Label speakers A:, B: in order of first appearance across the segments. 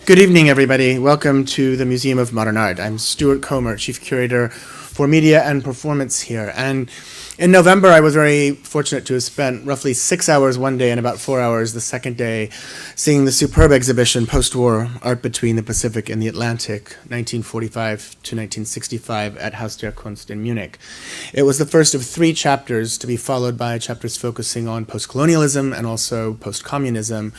A: Good evening, everybody. Welcome to the Museum of Modern Art. I'm Stuart Comer, Chief Curator for Media and Performance here. And in November, I was very fortunate to have spent roughly 6 hours one day and about 4 hours the second day seeing the superb exhibition, Postwar, Art Between the Pacific and the Atlantic, 1945 to 1965 at Haus der Kunst in Munich. It was the first of 3 chapters to be followed by chapters focusing on post-colonialism and also post-communism.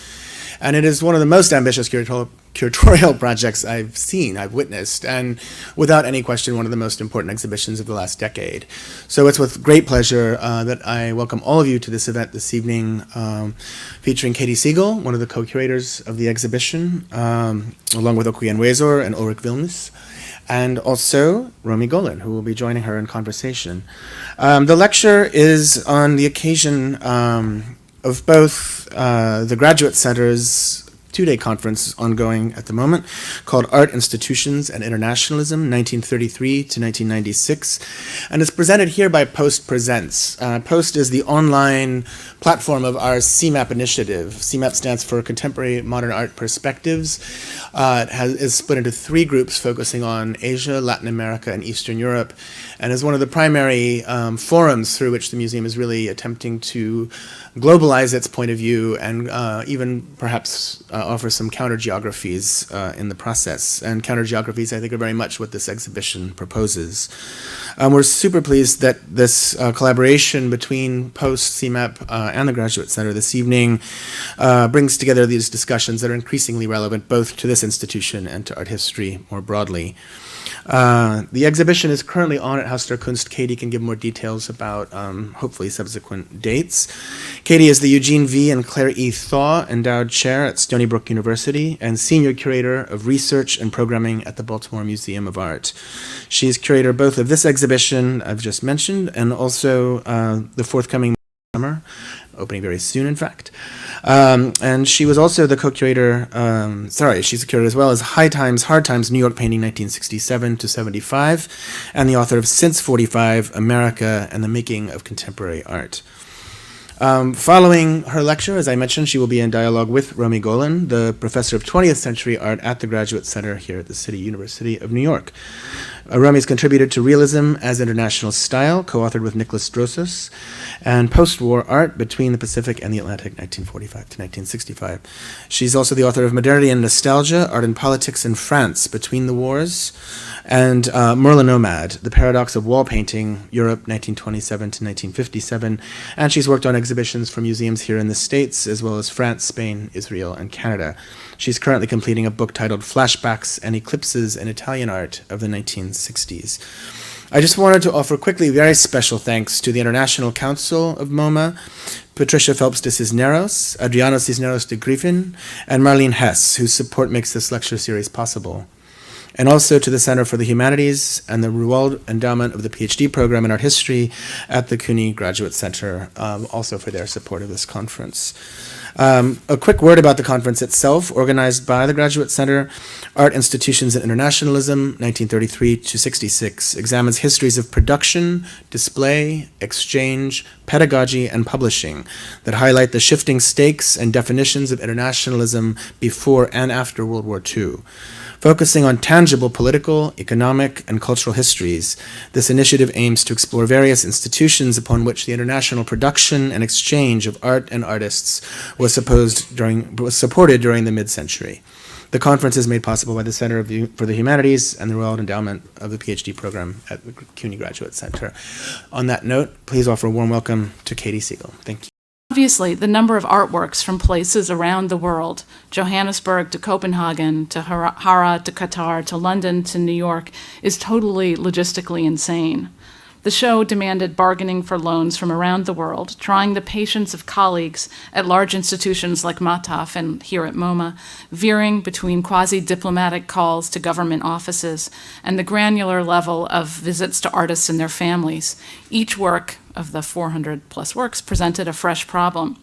A: And it is one of the most ambitious curatorial projects I've witnessed, and without any question, one of the most important exhibitions of the last decade. So it's with great pleasure that I welcome all of you to this event this evening, featuring Katy Siegel, one of the co-curators of the exhibition, along with Eugene and Ulrich Wilms, and also Romy Golan, who will be joining her in conversation. The lecture is on the occasion of both the Graduate Center's 2-day conference ongoing at the moment called Art Institutions and Internationalism, 1933 to 1996, and it's presented here by Post Presents. Post is the online platform of our CMAP initiative. CMAP stands for Contemporary Modern Art Perspectives. It is split into 3 groups focusing on Asia, Latin America, and Eastern Europe, and is one of the primary forums through which the museum is really attempting to globalize its point of view and even perhaps offer some counter-geographies in the process. And counter-geographies, I think, are very much what this exhibition proposes. We're super pleased that this collaboration between Post, CMAP, and the Graduate Center this evening brings together these discussions that are increasingly relevant both to this institution and to art history more broadly. The exhibition is currently on at Haus der Kunst. Katy can give more details about hopefully subsequent dates. Katy is the Eugene V. and Clare E. Thaw Endowed Chair at Stony Brook University and Senior Curator of Research and Programming at the Baltimore Museum of Art. She's curator both of this exhibition I've just mentioned and also the forthcoming summer, opening very soon, in fact. And she was also the co-curator, she's a curator as well as High Times, Hard Times, New York Painting 1967 to 75, and the author of Since 45, America and the Making of Contemporary Art. Following her lecture, as I mentioned, she will be in dialogue with Romy Golan, the professor of 20th century art at the Graduate Center here at the City University of New York. Romy's contributed to Realism as International Style, co-authored with Nicholas Drossos, and Post-War Art Between the Pacific and the Atlantic, 1945 to 1965. She's also the author of Modernity and Nostalgia, Art and Politics in France Between the Wars, and Merlin Nomad, The Paradox of Wall Painting, Europe, 1927 to 1957. And she's worked on exhibitions for museums here in the States, as well as France, Spain, Israel, and Canada. She's currently completing a book titled Flashbacks and Eclipses in Italian Art of the 1960s. I just wanted to offer quickly very special thanks to the International Council of MoMA, Patricia Phelps de Cisneros, Adriano Cisneros de Griffin, and Marlene Hess, whose support makes this lecture series possible. And also to the Center for the Humanities and the Ruwald Endowment of the PhD program in Art History at the CUNY Graduate Center, also for their support of this conference. A quick word about the conference itself, organized by the Graduate Center. Art Institutions and Internationalism, 1933 to 66, examines histories of production, display, exchange, pedagogy, and publishing that highlight the shifting stakes and definitions of internationalism before and after World War II. Focusing on tangible political, economic, and cultural histories, this initiative aims to explore various institutions upon which the international production and exchange of art and artists was supported during the mid-century. The conference is made possible by the Center for the Humanities and the Ruwald Endowment of the PhD program at the CUNY Graduate Center. On that note, please offer a warm welcome to Katy Siegel. Thank you.
B: Obviously, the number of artworks from places around the world, Johannesburg to Copenhagen, to Hara to Qatar, to London to New York, is totally logistically insane. The show demanded bargaining for loans from around the world, trying the patience of colleagues at large institutions like MATAF and here at MoMA, veering between quasi-diplomatic calls to government offices, and the granular level of visits to artists and their families. Each work of the 400-plus works presented a fresh problem.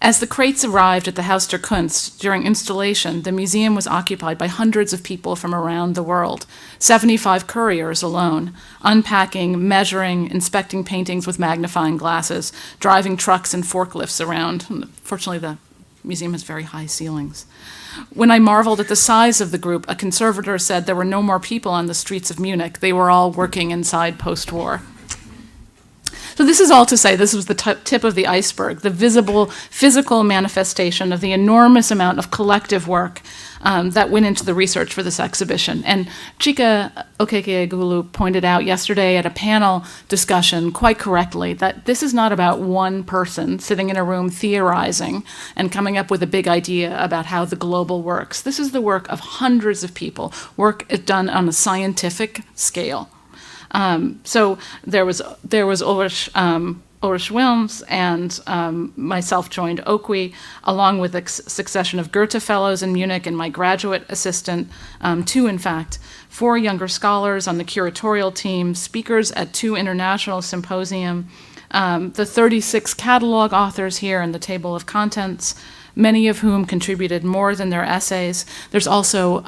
B: As the crates arrived at the Haus der Kunst during installation, the museum was occupied by hundreds of people from around the world, 75 couriers alone, unpacking, measuring, inspecting paintings with magnifying glasses, driving trucks and forklifts around. Fortunately, the museum has very high ceilings. When I marveled at the size of the group, a conservator said there were no more people on the streets of Munich. They were all working inside post-war. So this is all to say, this was the tip of the iceberg, the visible physical manifestation of the enormous amount of collective work that went into the research for this exhibition. And Chika Okeke-Egulu pointed out yesterday at a panel discussion quite correctly that this is not about one person sitting in a room theorizing and coming up with a big idea about how the global works. This is the work of hundreds of people, work done on a scientific scale. So there was Ulrich Wilms and myself joined Okwe, along with a succession of Goethe Fellows in Munich and my graduate assistant, 4 younger scholars on the curatorial team, speakers at 2 international symposium, the 36 catalog authors here in the table of contents, many of whom contributed more than their essays. There's also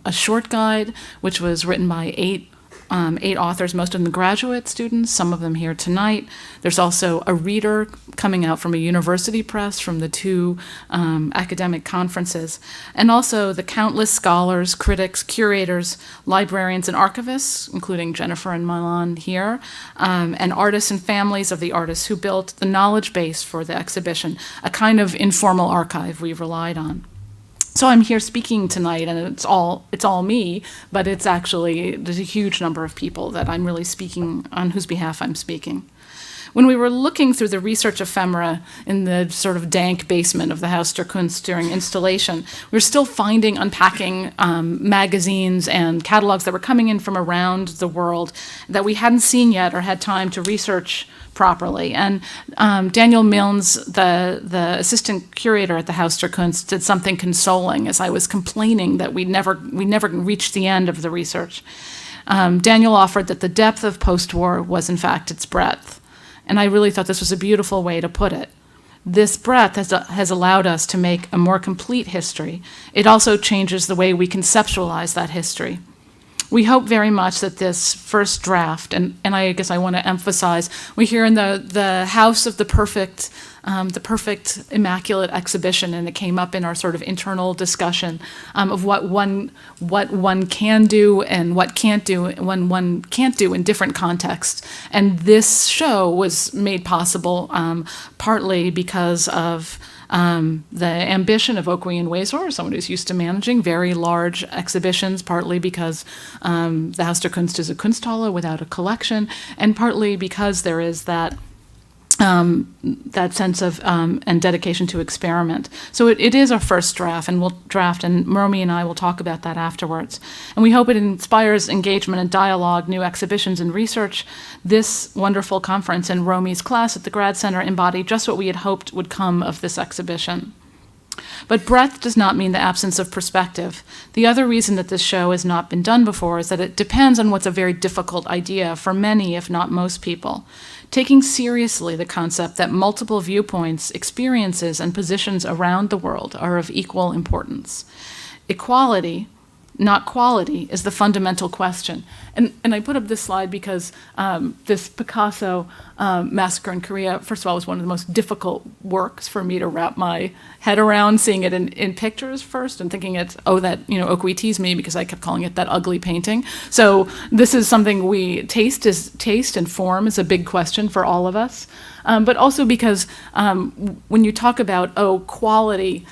B: a short guide, which was written by 8 authors, most of them graduate students, some of them here tonight. There's also a reader coming out from a university press from the 2 academic conferences, and also the countless scholars, critics, curators, librarians, and archivists, including Jennifer and Milan here, and artists and families of the artists who built the knowledge base for the exhibition, a kind of informal archive we relied on. So I'm here speaking tonight, and it's all me, but there's a huge number of people that I'm really speaking on whose behalf I'm speaking. When we were looking through the research ephemera in the sort of dank basement of the Haus der Kunst during installation, we were still unpacking magazines and catalogs that were coming in from around the world that we hadn't seen yet or had time to research properly. And Daniel Milnes, the assistant curator at the Haus der Kunst, did something consoling as I was complaining that we never reached the end of the research. Daniel offered that the depth of post-war was in fact its breadth. And I really thought this was a beautiful way to put it. This breadth has allowed us to make a more complete history. It also changes the way we conceptualize that history. We hope very much that this first draft, and I guess I want to emphasize, we're here in the house of the perfect immaculate exhibition, and it came up in our sort of internal discussion of what one can do and what one can't do in different contexts. And this show was made possible partly because of the ambition of Okwe and Wazor, someone who's used to managing very large exhibitions, partly because the Haus der Kunst is a Kunsthalle without a collection, and partly because there is that sense of and dedication to experiment. So it is our first draft, and Romy and I will talk about that afterwards. And we hope it inspires engagement and dialogue, new exhibitions and research. This wonderful conference and Romy's class at the Grad Center embody just what we had hoped would come of this exhibition. But breadth does not mean the absence of perspective. The other reason that this show has not been done before is that it depends on what's a very difficult idea for many, if not most people. Taking seriously the concept that multiple viewpoints, experiences, and positions around the world are of equal importance. Equality, not quality, is the fundamental question. And I put up this slide because this Picasso massacre in Korea, first of all, was one of the most difficult works for me to wrap my head around, seeing it in pictures first and thinking Okwe teased me because I kept calling it that ugly painting. So this is something taste and form is a big question for all of us. But also because when you talk about, quality,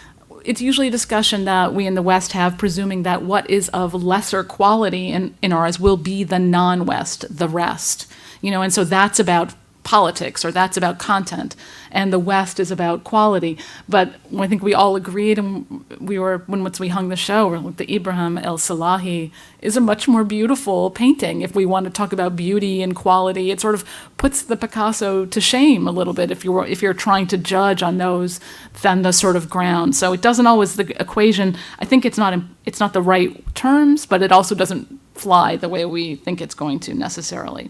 B: it's usually a discussion that we in the West have, presuming that what is of lesser quality in ours will be the non-West, the rest. And so that's about politics, or that's about content, and the West is about quality. But I think we all agreed, and once we hung the show, the Ibrahim El Salahi is a much more beautiful painting. If we want to talk about beauty and quality, it sort of puts the Picasso to shame a little bit if you're trying to judge on those than the sort of ground. So it doesn't always, the equation, I think it's not the right terms, but it also doesn't fly the way we think it's going to necessarily.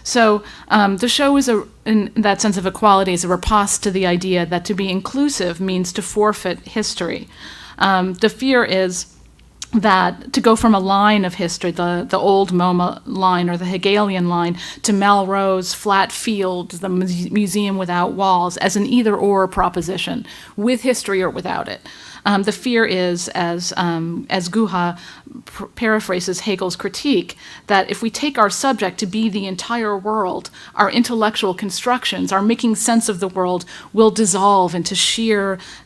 B: So the show is, in that sense of equality, is a riposte to the idea that to be inclusive means to forfeit history. The fear is that to go from a line of history, the old MoMA line or the Hegelian line, to Malraux's flat field, the museum without walls, as an either-or proposition, with history or without it. The fear is, as Guha paraphrases Hegel's critique, that if we take our subject to be the entire world, our intellectual constructions, our making sense of the world, will dissolve into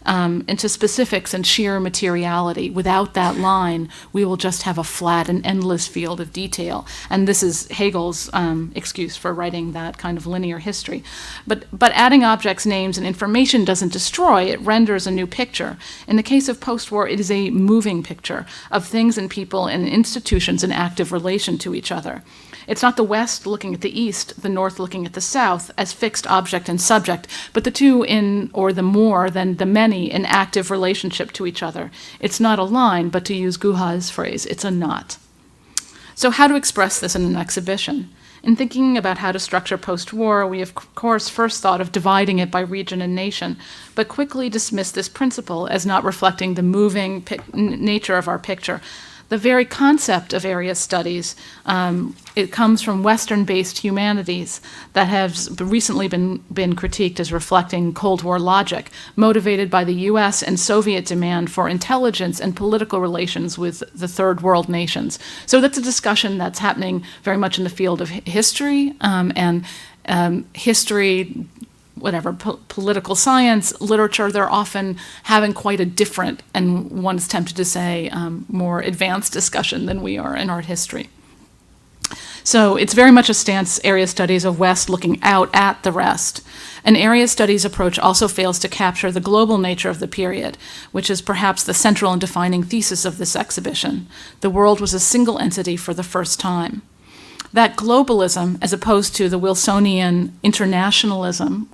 B: into specifics and sheer materiality. Without that line, we will just have a flat and endless field of detail. And this is Hegel's excuse for writing that kind of linear history. But adding objects, names, and information doesn't destroy, it renders a new picture. In the case of post-war, it is a moving picture of things and people and institutions in active relation to each other. It's not the West looking at the East, the North looking at the South as fixed object and subject, but the two in, or the more than the many, in active relationship to each other. It's not a line, but to use Guha's phrase, it's a knot. So how to express this in an exhibition? In thinking about how to structure post-war, we of course first thought of dividing it by region and nation, but quickly dismissed this principle as not reflecting the moving nature of our picture. The very concept of area studies, it comes from Western-based humanities that has recently been critiqued as reflecting Cold War logic, motivated by the US and Soviet demand for intelligence and political relations with the third world nations. So that's a discussion that's happening very much in the field of history history, political science, literature. They're often having quite a different, and one's tempted to say, more advanced discussion than we are in art history. So it's very much a stance, area studies, of West looking out at the rest. An area studies approach also fails to capture the global nature of the period, which is perhaps the central and defining thesis of this exhibition. The world was a single entity for the first time. That globalism, as opposed to the Wilsonian internationalism,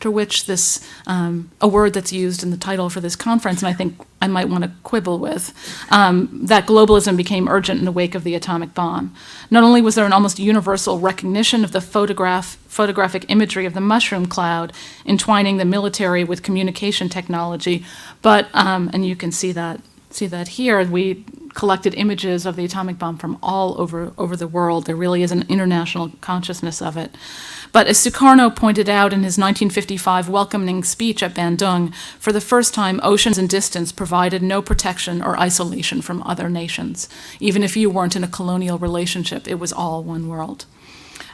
B: to which this, a word that's used in the title for this conference, and I think I might want to quibble with, that globalism became urgent in the wake of the atomic bomb. Not only was there an almost universal recognition of the photographic imagery of the mushroom cloud, entwining the military with communication technology, but, and you can see that here, we collected images of the atomic bomb from all over the world. There really is an international consciousness of it. But as Sukarno pointed out in his 1955 welcoming speech at Bandung, for the first time, oceans and distance provided no protection or isolation from other nations. Even if you weren't in a colonial relationship, it was all one world.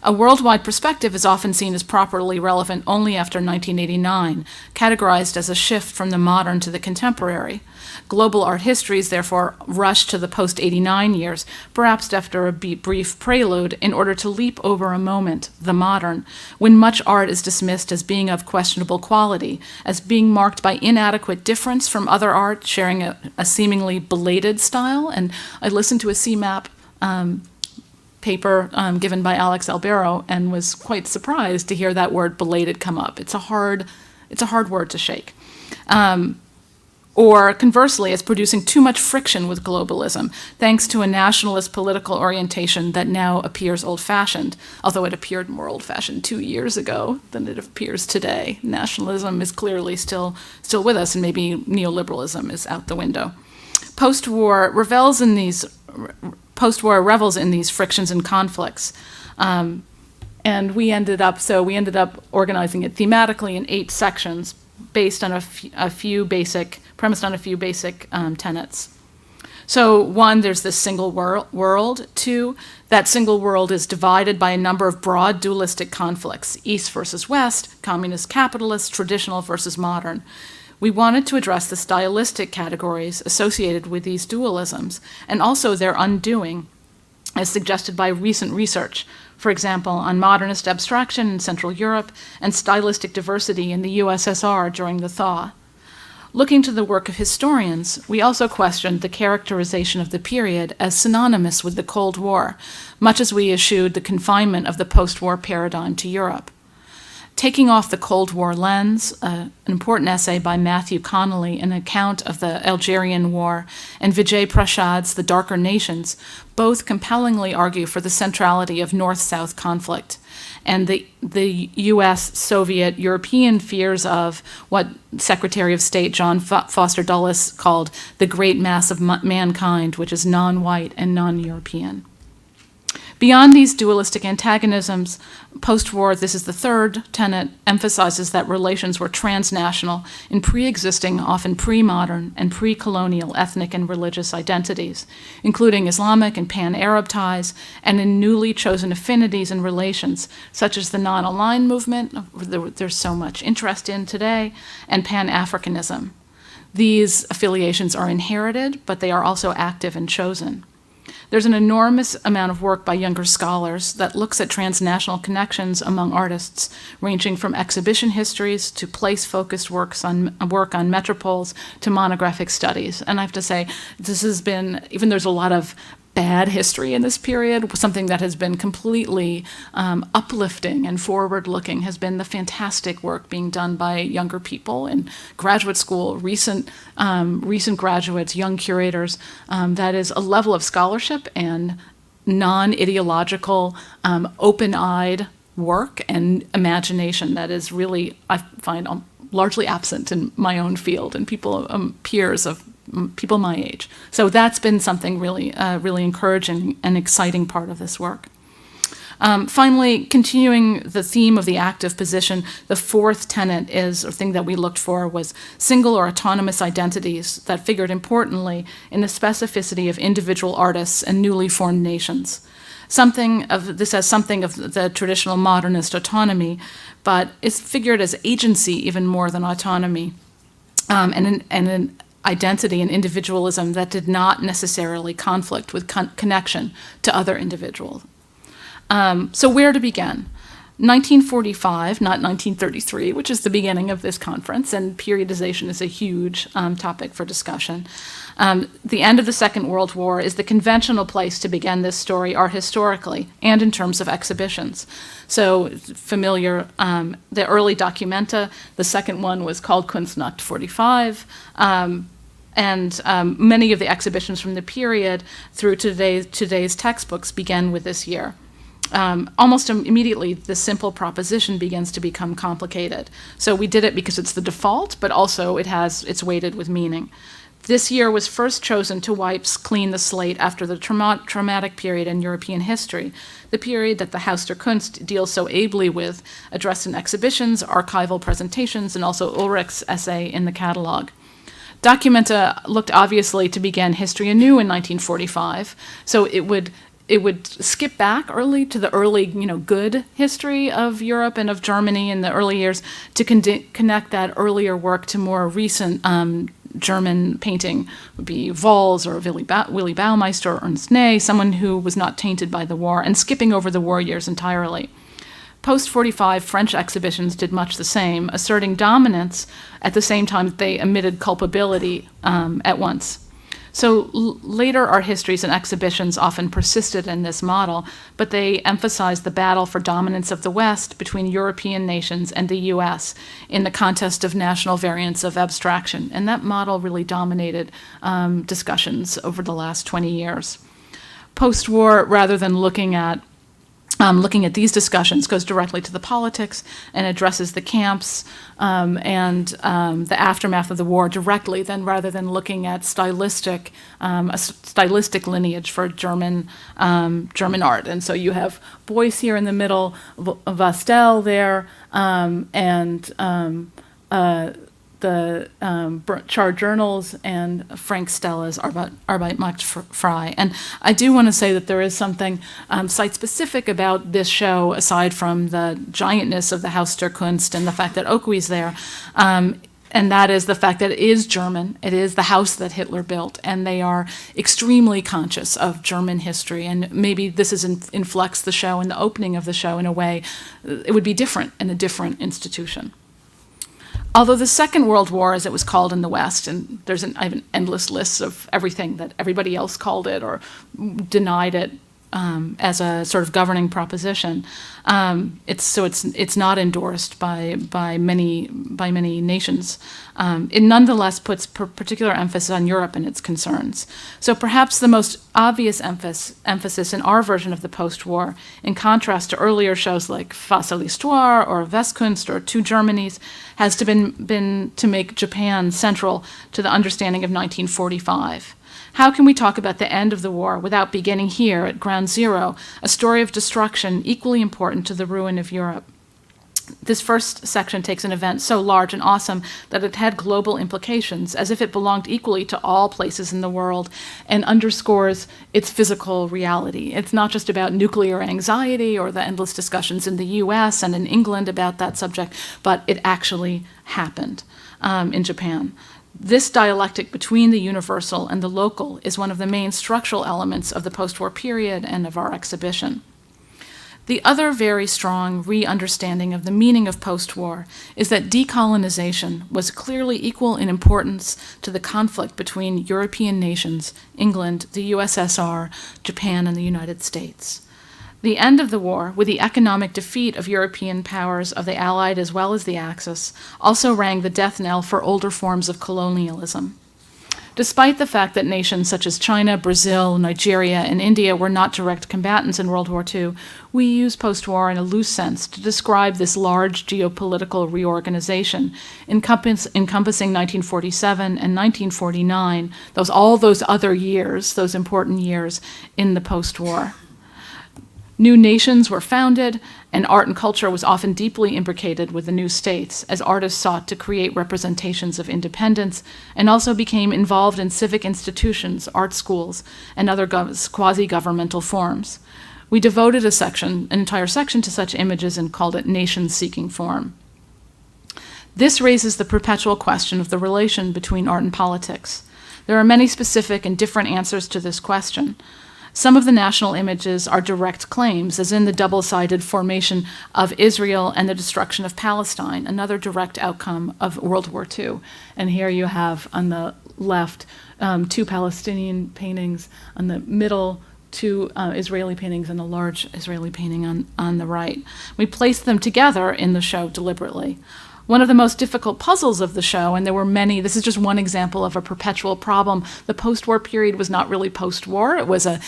B: A worldwide perspective is often seen as properly relevant only after 1989, categorized as a shift from the modern to the contemporary. Global art histories, therefore, rush to the post-'89 years, perhaps after a brief prelude, in order to leap over a moment, the modern, when much art is dismissed as being of questionable quality, as being marked by inadequate difference from other art, sharing a seemingly belated style. And I listened to a CMAP paper given by Alex Albero and was quite surprised to hear that word belated come up. It's a hard word to shake. Or conversely, it's producing too much friction with globalism, thanks to a nationalist political orientation that now appears old-fashioned, although it appeared more old-fashioned 2 years ago than it appears today. Nationalism is clearly still with us, and maybe neoliberalism is out the window. Post-war revels in these frictions and conflicts. And we ended up organizing it thematically in 8 sections based on premised on a few basic tenets. So 1, there's this single world. 2, that single world is divided by a number of broad dualistic conflicts, East versus West, communist capitalist, traditional versus modern. We wanted to address the stylistic categories associated with these dualisms, and also their undoing, as suggested by recent research, for example, on modernist abstraction in Central Europe and stylistic diversity in the USSR during the Thaw. Looking to the work of historians, we also questioned the characterization of the period as synonymous with the Cold War, much as we eschewed the confinement of the post-war paradigm to Europe. Taking Off the Cold War Lens, an important essay by Matthew Connolly, an account of the Algerian War, and Vijay Prasad's The Darker Nations, both compellingly argue for the centrality of North-South conflict and the U.S., Soviet, European fears of what Secretary of State John Foster Dulles called the great mass of mankind, which is non-white and non-European. Beyond these dualistic antagonisms, post-war, this is the third tenet, emphasizes that relations were transnational in pre-existing, often pre-modern, and pre-colonial ethnic and religious identities, including Islamic and pan-Arab ties, and in newly chosen affinities and relations, such as the non-aligned movement, there's so much interest in today, and Pan-Africanism. These affiliations are inherited, but they are also active and chosen. There's an enormous amount of work by younger scholars that looks at transnational connections among artists, ranging from exhibition histories to place-focused work on metropoles to monographic studies. And I have to say, this has been, even there's a lot of bad history in this period, something that has been completely uplifting and forward-looking has been the fantastic work being done by younger people in graduate school, recent graduates, young curators. That is a level of scholarship and non-ideological, open-eyed work and imagination that is really, I find, largely absent in my own field and people, peers of people my age. So that's been something really, really encouraging and exciting part of this work. Finally, continuing the theme of the active position, the fourth tenet is, or thing that we looked for, was single or autonomous identities that figured importantly in the specificity of individual artists and newly formed nations. This has something of the traditional modernist autonomy, but it's figured as agency even more than autonomy, and an identity and individualism that did not necessarily conflict with connection to other individuals. So where to begin? 1945, not 1933, which is the beginning of this conference, and periodization is a huge topic for discussion. The end of the Second World War is the conventional place to begin this story art historically and in terms of exhibitions. So familiar, the early documenta, the second one was called Kunstnacht 45, and many of the exhibitions from the period through today's textbooks began with this year. Almost immediately, the simple proposition begins to become complicated. So we did it because it's the default, but also it's weighted with meaning. This year was first chosen to wipe clean the slate after the traumatic period in European history, the period that the Haus der Kunst deals so ably with, addressed in exhibitions, archival presentations, and also Ulrich's essay in the catalog. Documenta looked obviously to begin history anew in 1945, so it would skip back early to the early, good history of Europe and of Germany in the early years to connect that earlier work to more recent German painting, would be Walls or Willy Baumeister or Ernst Ney, someone who was not tainted by the war, and skipping over the war years entirely. Post-45 French exhibitions did much the same, asserting dominance at the same time that they admitted culpability at once. So later art histories and exhibitions often persisted in this model, but they emphasized the battle for dominance of the West between European nations and the US in the contest of national variants of abstraction. And that model really dominated discussions over the last 20 years. Post-war, rather than looking at these discussions, goes directly to the politics and addresses the camps and the aftermath of the war directly, rather than looking at a stylistic lineage for German art. And so you have Beuys here in the middle, Vastel there, and the Char Journals and Frank Stella's Arbeit macht frei. And I do want to say that there is something site-specific about this show, aside from the giantness of the Haus der Kunst and the fact that Oakwey's there, and that is the fact that it is German. It is the house that Hitler built, and they are extremely conscious of German history. And maybe this inflects the show and the opening of the show in a way it would be different in a different institution. Although the Second World War, as it was called in the West, and I have an endless list of everything that everybody else called it or denied it, as a sort of governing proposition. It's not endorsed by many nations. It nonetheless puts particular emphasis on Europe and its concerns. So perhaps the most obvious emphasis in our version of the post-war, in contrast to earlier shows like Face à l'Histoire or Westkunst or Two Germanys, has been to make Japan central to the understanding of 1945. How can we talk about the end of the war without beginning here at ground zero, a story of destruction equally important to the ruin of Europe? This first section takes an event so large and awesome that it had global implications, as if it belonged equally to all places in the world, and underscores its physical reality. It's not just about nuclear anxiety or the endless discussions in the US and in England about that subject, but it actually happened in Japan. This dialectic between the universal and the local is one of the main structural elements of the post-war period and of our exhibition. The other very strong re-understanding of the meaning of post-war is that decolonization was clearly equal in importance to the conflict between European nations, England, the USSR, Japan, and the United States. The end of the war, with the economic defeat of European powers of the Allied as well as the Axis, also rang the death knell for older forms of colonialism. Despite the fact that nations such as China, Brazil, Nigeria, and India were not direct combatants in World War II, we use post-war in a loose sense to describe this large geopolitical reorganization encompassing 1947 and 1949, all those other years, those important years in the post-war. New nations were founded, and art and culture was often deeply imbricated with the new states, as artists sought to create representations of independence and also became involved in civic institutions, art schools, and other quasi-governmental forms. We devoted an entire section to such images and called it nation-seeking form. This raises the perpetual question of the relation between art and politics. There are many specific and different answers to this question. Some of the national images are direct claims, as in the double-sided formation of Israel and the destruction of Palestine, another direct outcome of World War II. And here you have, on the left, two Palestinian paintings, on the middle, two Israeli paintings, and a large Israeli painting on the right. We placed them together in the show deliberately. One of the most difficult puzzles of the show, and there were many, this is just one example of a perpetual problem. The post-war period was not really post-war, it was a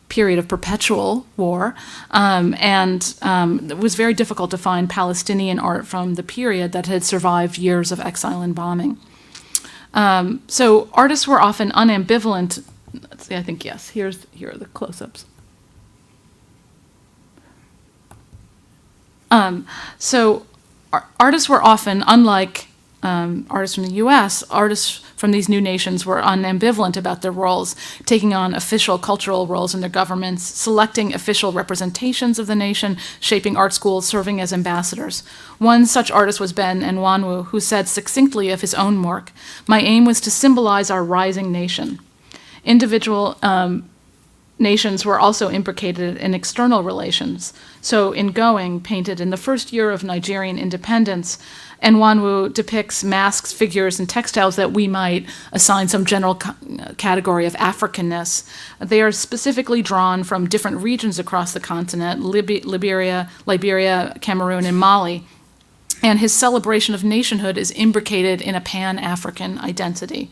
B: period of perpetual war, it was very difficult to find Palestinian art from the period that had survived years of exile and bombing. So artists were often unambivalent. Let's see, I think, yes, here are the close-ups. Artists were often, unlike artists from the US, artists from these new nations were unambivalent about their roles, taking on official cultural roles in their governments, selecting official representations of the nation, shaping art schools, serving as ambassadors. One such artist was Ben Nwanwu, who said succinctly of his own work, "My aim was to symbolize our rising nation." Individual nations were also imbricated in external relations. So in Going, painted in the first year of Nigerian independence, Nwanwu depicts masks, figures, and textiles that we might assign some general category of Africanness. They are specifically drawn from different regions across the continent, Liberia, Cameroon, and Mali. And his celebration of nationhood is imbricated in a Pan-African identity.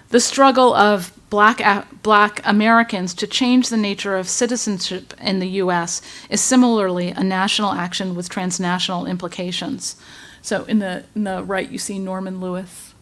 B: The struggle of Black Americans to change the nature of citizenship in the U.S. is similarly a national action with transnational implications. So in the right, you see Norman Lewis,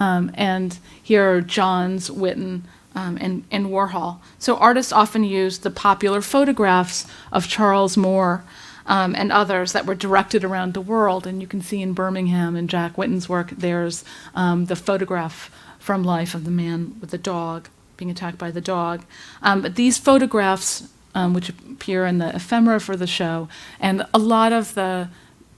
B: and here are Johns, Whitten, and Warhol. So artists often used the popular photographs of Charles Moore and others that were directed around the world, and you can see in Birmingham in Jack Whitten's work, there's the photograph from life of the man with the dog, being attacked by the dog. But these photographs, which appear in the ephemera for the show, and a lot of the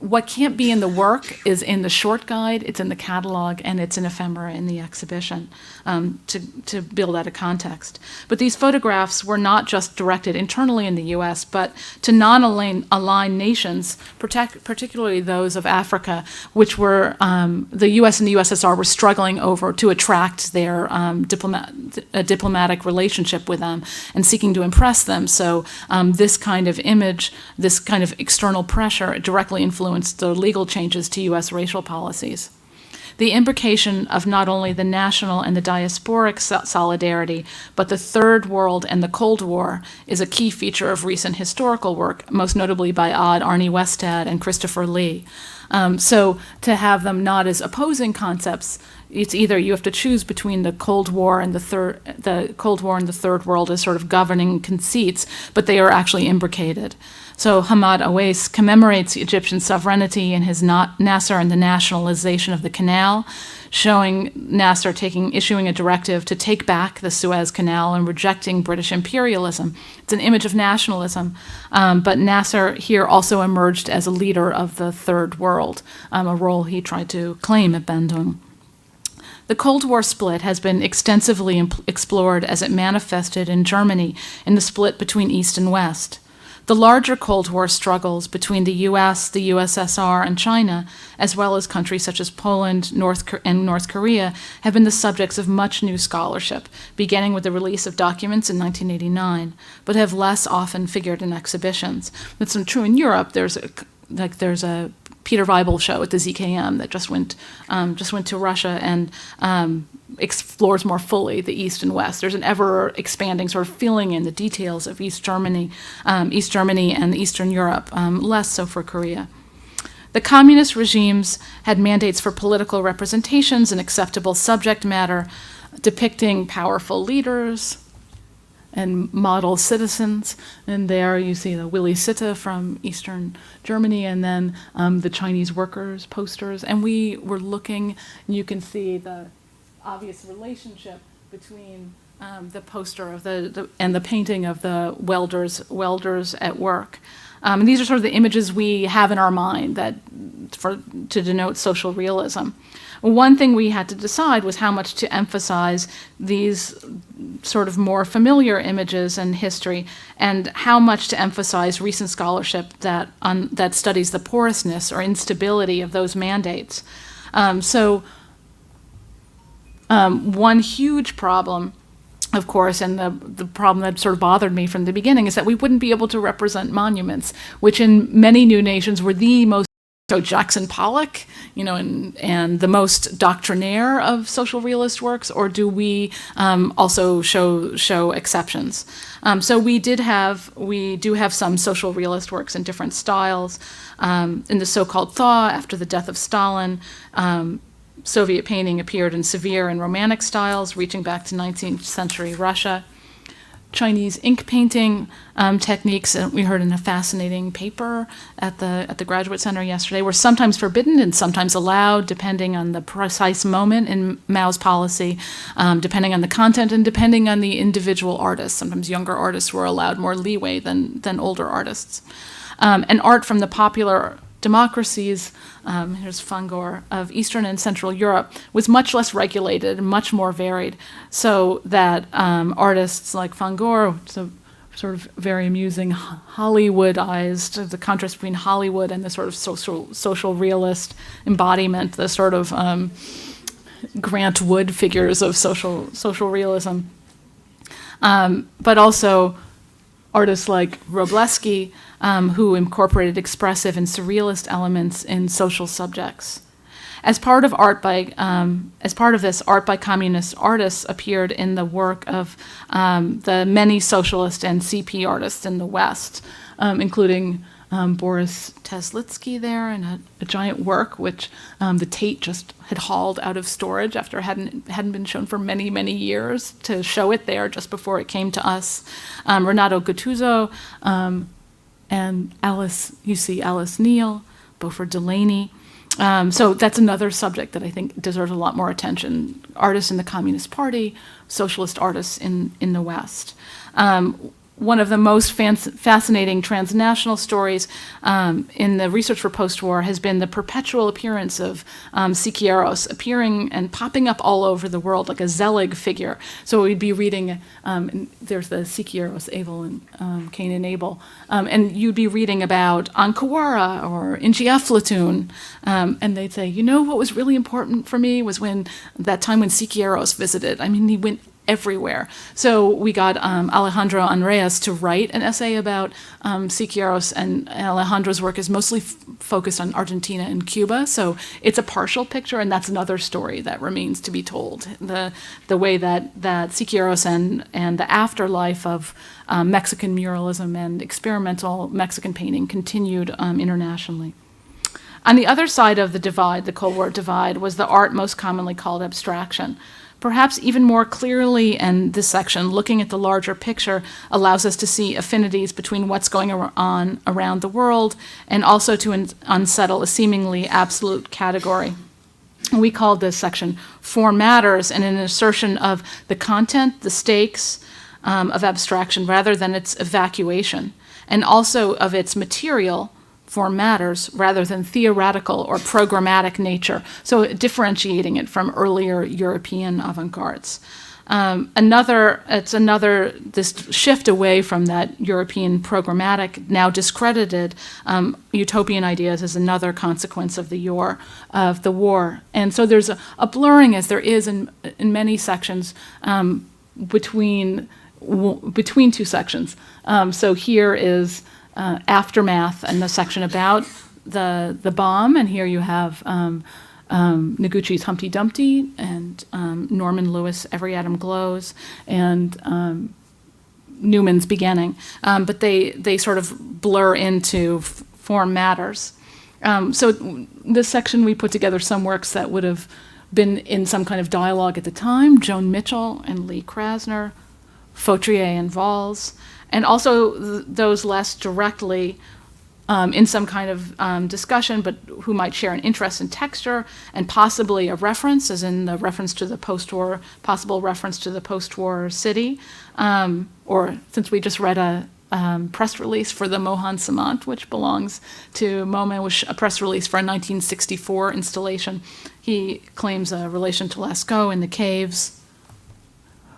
B: what can't be in the work is in the short guide, it's in the catalog, and it's in ephemera in the exhibition, to build out a context. But these photographs were not just directed internally in the U.S., but to non-aligned nations, particularly those of Africa, which were, the U.S. and the USSR were struggling over to attract their diplomatic relationship with them and seeking to impress them. So this kind of image, this kind of external pressure directly influenced the legal changes to U.S. racial policies. The imbrication of not only the national and the diasporic solidarity, but the Third World and the Cold War is a key feature of recent historical work, most notably by Arnie Westad and Christopher Lee. So to have them not as opposing concepts, it's either you have to choose between the Cold War and the Third World as sort of governing conceits, but they are actually imbricated. So Hamad Awais commemorates Egyptian sovereignty in his Nasser and the nationalization of the canal, showing Nasser issuing a directive to take back the Suez Canal and rejecting British imperialism. It's an image of nationalism, but Nasser here also emerged as a leader of the Third World, a role he tried to claim at Bandung. The Cold War split has been extensively explored as it manifested in Germany in the split between East and West. The larger Cold War struggles between the U.S., the USSR, and China, as well as countries such as Poland and North Korea, have been the subjects of much new scholarship, beginning with the release of documents in 1989, but have less often figured in exhibitions. That's true in Europe. There's a Peter Weibel show at the ZKM that just went to Russia and explores more fully the East and West. There's an ever-expanding sort of filling in the details of East Germany and Eastern Europe, less so for Korea. The communist regimes had mandates for political representations and acceptable subject matter, depicting powerful leaders and model citizens. And there you see the Willy Sitte from Eastern Germany, and then the Chinese workers posters. And we were looking, and you can see the obvious relationship between the poster of and the painting of the welders at work. And these are sort of the images we have in our mind to denote social realism. One thing we had to decide was how much to emphasize these sort of more familiar images and history, and how much to emphasize recent scholarship that studies the porousness or instability of those mandates. One huge problem, of course, and the problem that sort of bothered me from the beginning, is that we wouldn't be able to represent monuments, which in many new nations were the most. So Jackson Pollock, and the most doctrinaire of social realist works, or do we also show exceptions? So we do have some social realist works in different styles. In the so-called Thaw, after the death of Stalin, Soviet painting appeared in severe and romantic styles, reaching back to 19th century Russia. Chinese ink painting techniques, we heard in a fascinating paper at the Graduate Center yesterday, were sometimes forbidden and sometimes allowed, depending on the precise moment in Mao's policy, depending on the content and depending on the individual artist. Sometimes younger artists were allowed more leeway than older artists. And art from the popular democracies, here's Fangor, of Eastern and Central Europe, was much less regulated and much more varied, so that artists like Fangor, so sort of very amusing Hollywoodized, the contrast between Hollywood and the sort of social realist embodiment, the sort of Grant Wood figures of social realism. But also artists like Wróblewski, who incorporated expressive and surrealist elements in social subjects. As part of this, art by communist artists appeared in the work of the many socialist and CP artists in the West, including Boris Teslitsky there, and a giant work which the Tate just had hauled out of storage after it hadn't been shown for many, many years, to show it there just before it came to us. Renato Gattuso, and Alice Neal, Beaufort Delaney. So that's another subject that I think deserves a lot more attention. Artists in the Communist Party, socialist artists in the West. one of the most fascinating transnational stories in the research for post-war has been the perpetual appearance of Siqueiros appearing and popping up all over the world like a Zelig figure. So we'd be reading, and there's the Siqueiros, Abel and Cain and Abel, and you'd be reading about Ankawara or Ingiaflatun, and they'd say, you know what was really important for me was when that time when Siqueiros visited. I mean, he went everywhere. So we got Alejandro Andreas to write an essay about Siqueiros, and Alejandro's work is mostly focused on Argentina and Cuba. So it's a partial picture, and that's another story that remains to be told. The way that Siqueiros and the afterlife of Mexican muralism and experimental Mexican painting continued internationally. On the other side of the divide, the Cold War divide, was the art most commonly called abstraction. Perhaps even more clearly in this section, looking at the larger picture allows us to see affinities between what's going on around the world and also to unsettle a seemingly absolute category. We called this section Form Matters, and an assertion of the content, the stakes of abstraction rather than its evacuation, and also of its material, form matters, rather than theoretical or programmatic nature, so differentiating it from earlier European avant-gardes. This shift away from that European programmatic, now discredited utopian ideas is another consequence of the war. And so there's a blurring, as there is in many sections, between two sections. So here is Aftermath and the section about the bomb, and here you have Noguchi's Humpty Dumpty and Norman Lewis' Every Atom Glows and Newman's Beginning, but they sort of blur into Form Matters. So this section we put together some works that would have been in some kind of dialogue at the time: Joan Mitchell and Lee Krasner, Fautrier and Valls, and also those less directly in some kind of discussion, but who might share an interest in texture and possibly a reference, as in the reference to the post-war, possible reference to the post-war city, or since we just read a press release for the Mohan Samant, which belongs to MoMA, which a press release for a 1964 installation. He claims a relation to Lascaux in the caves.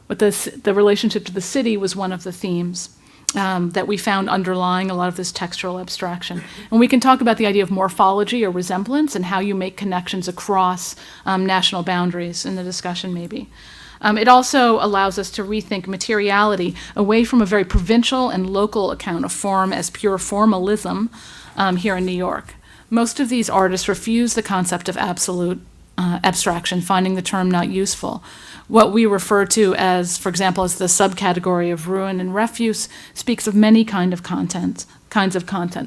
B: But the relationship to the city was one of the themes that we found underlying a lot of this textural abstraction. And we can talk about the idea of morphology or resemblance and how you make connections across national boundaries in the discussion, maybe. It also allows us to rethink materiality away from a very provincial and local account of form as pure formalism here in New York. Most of these artists refuse the concept of absolute abstraction, finding the term not useful. What we refer to as, for example, as the subcategory of ruin and refuse speaks of many kinds of content.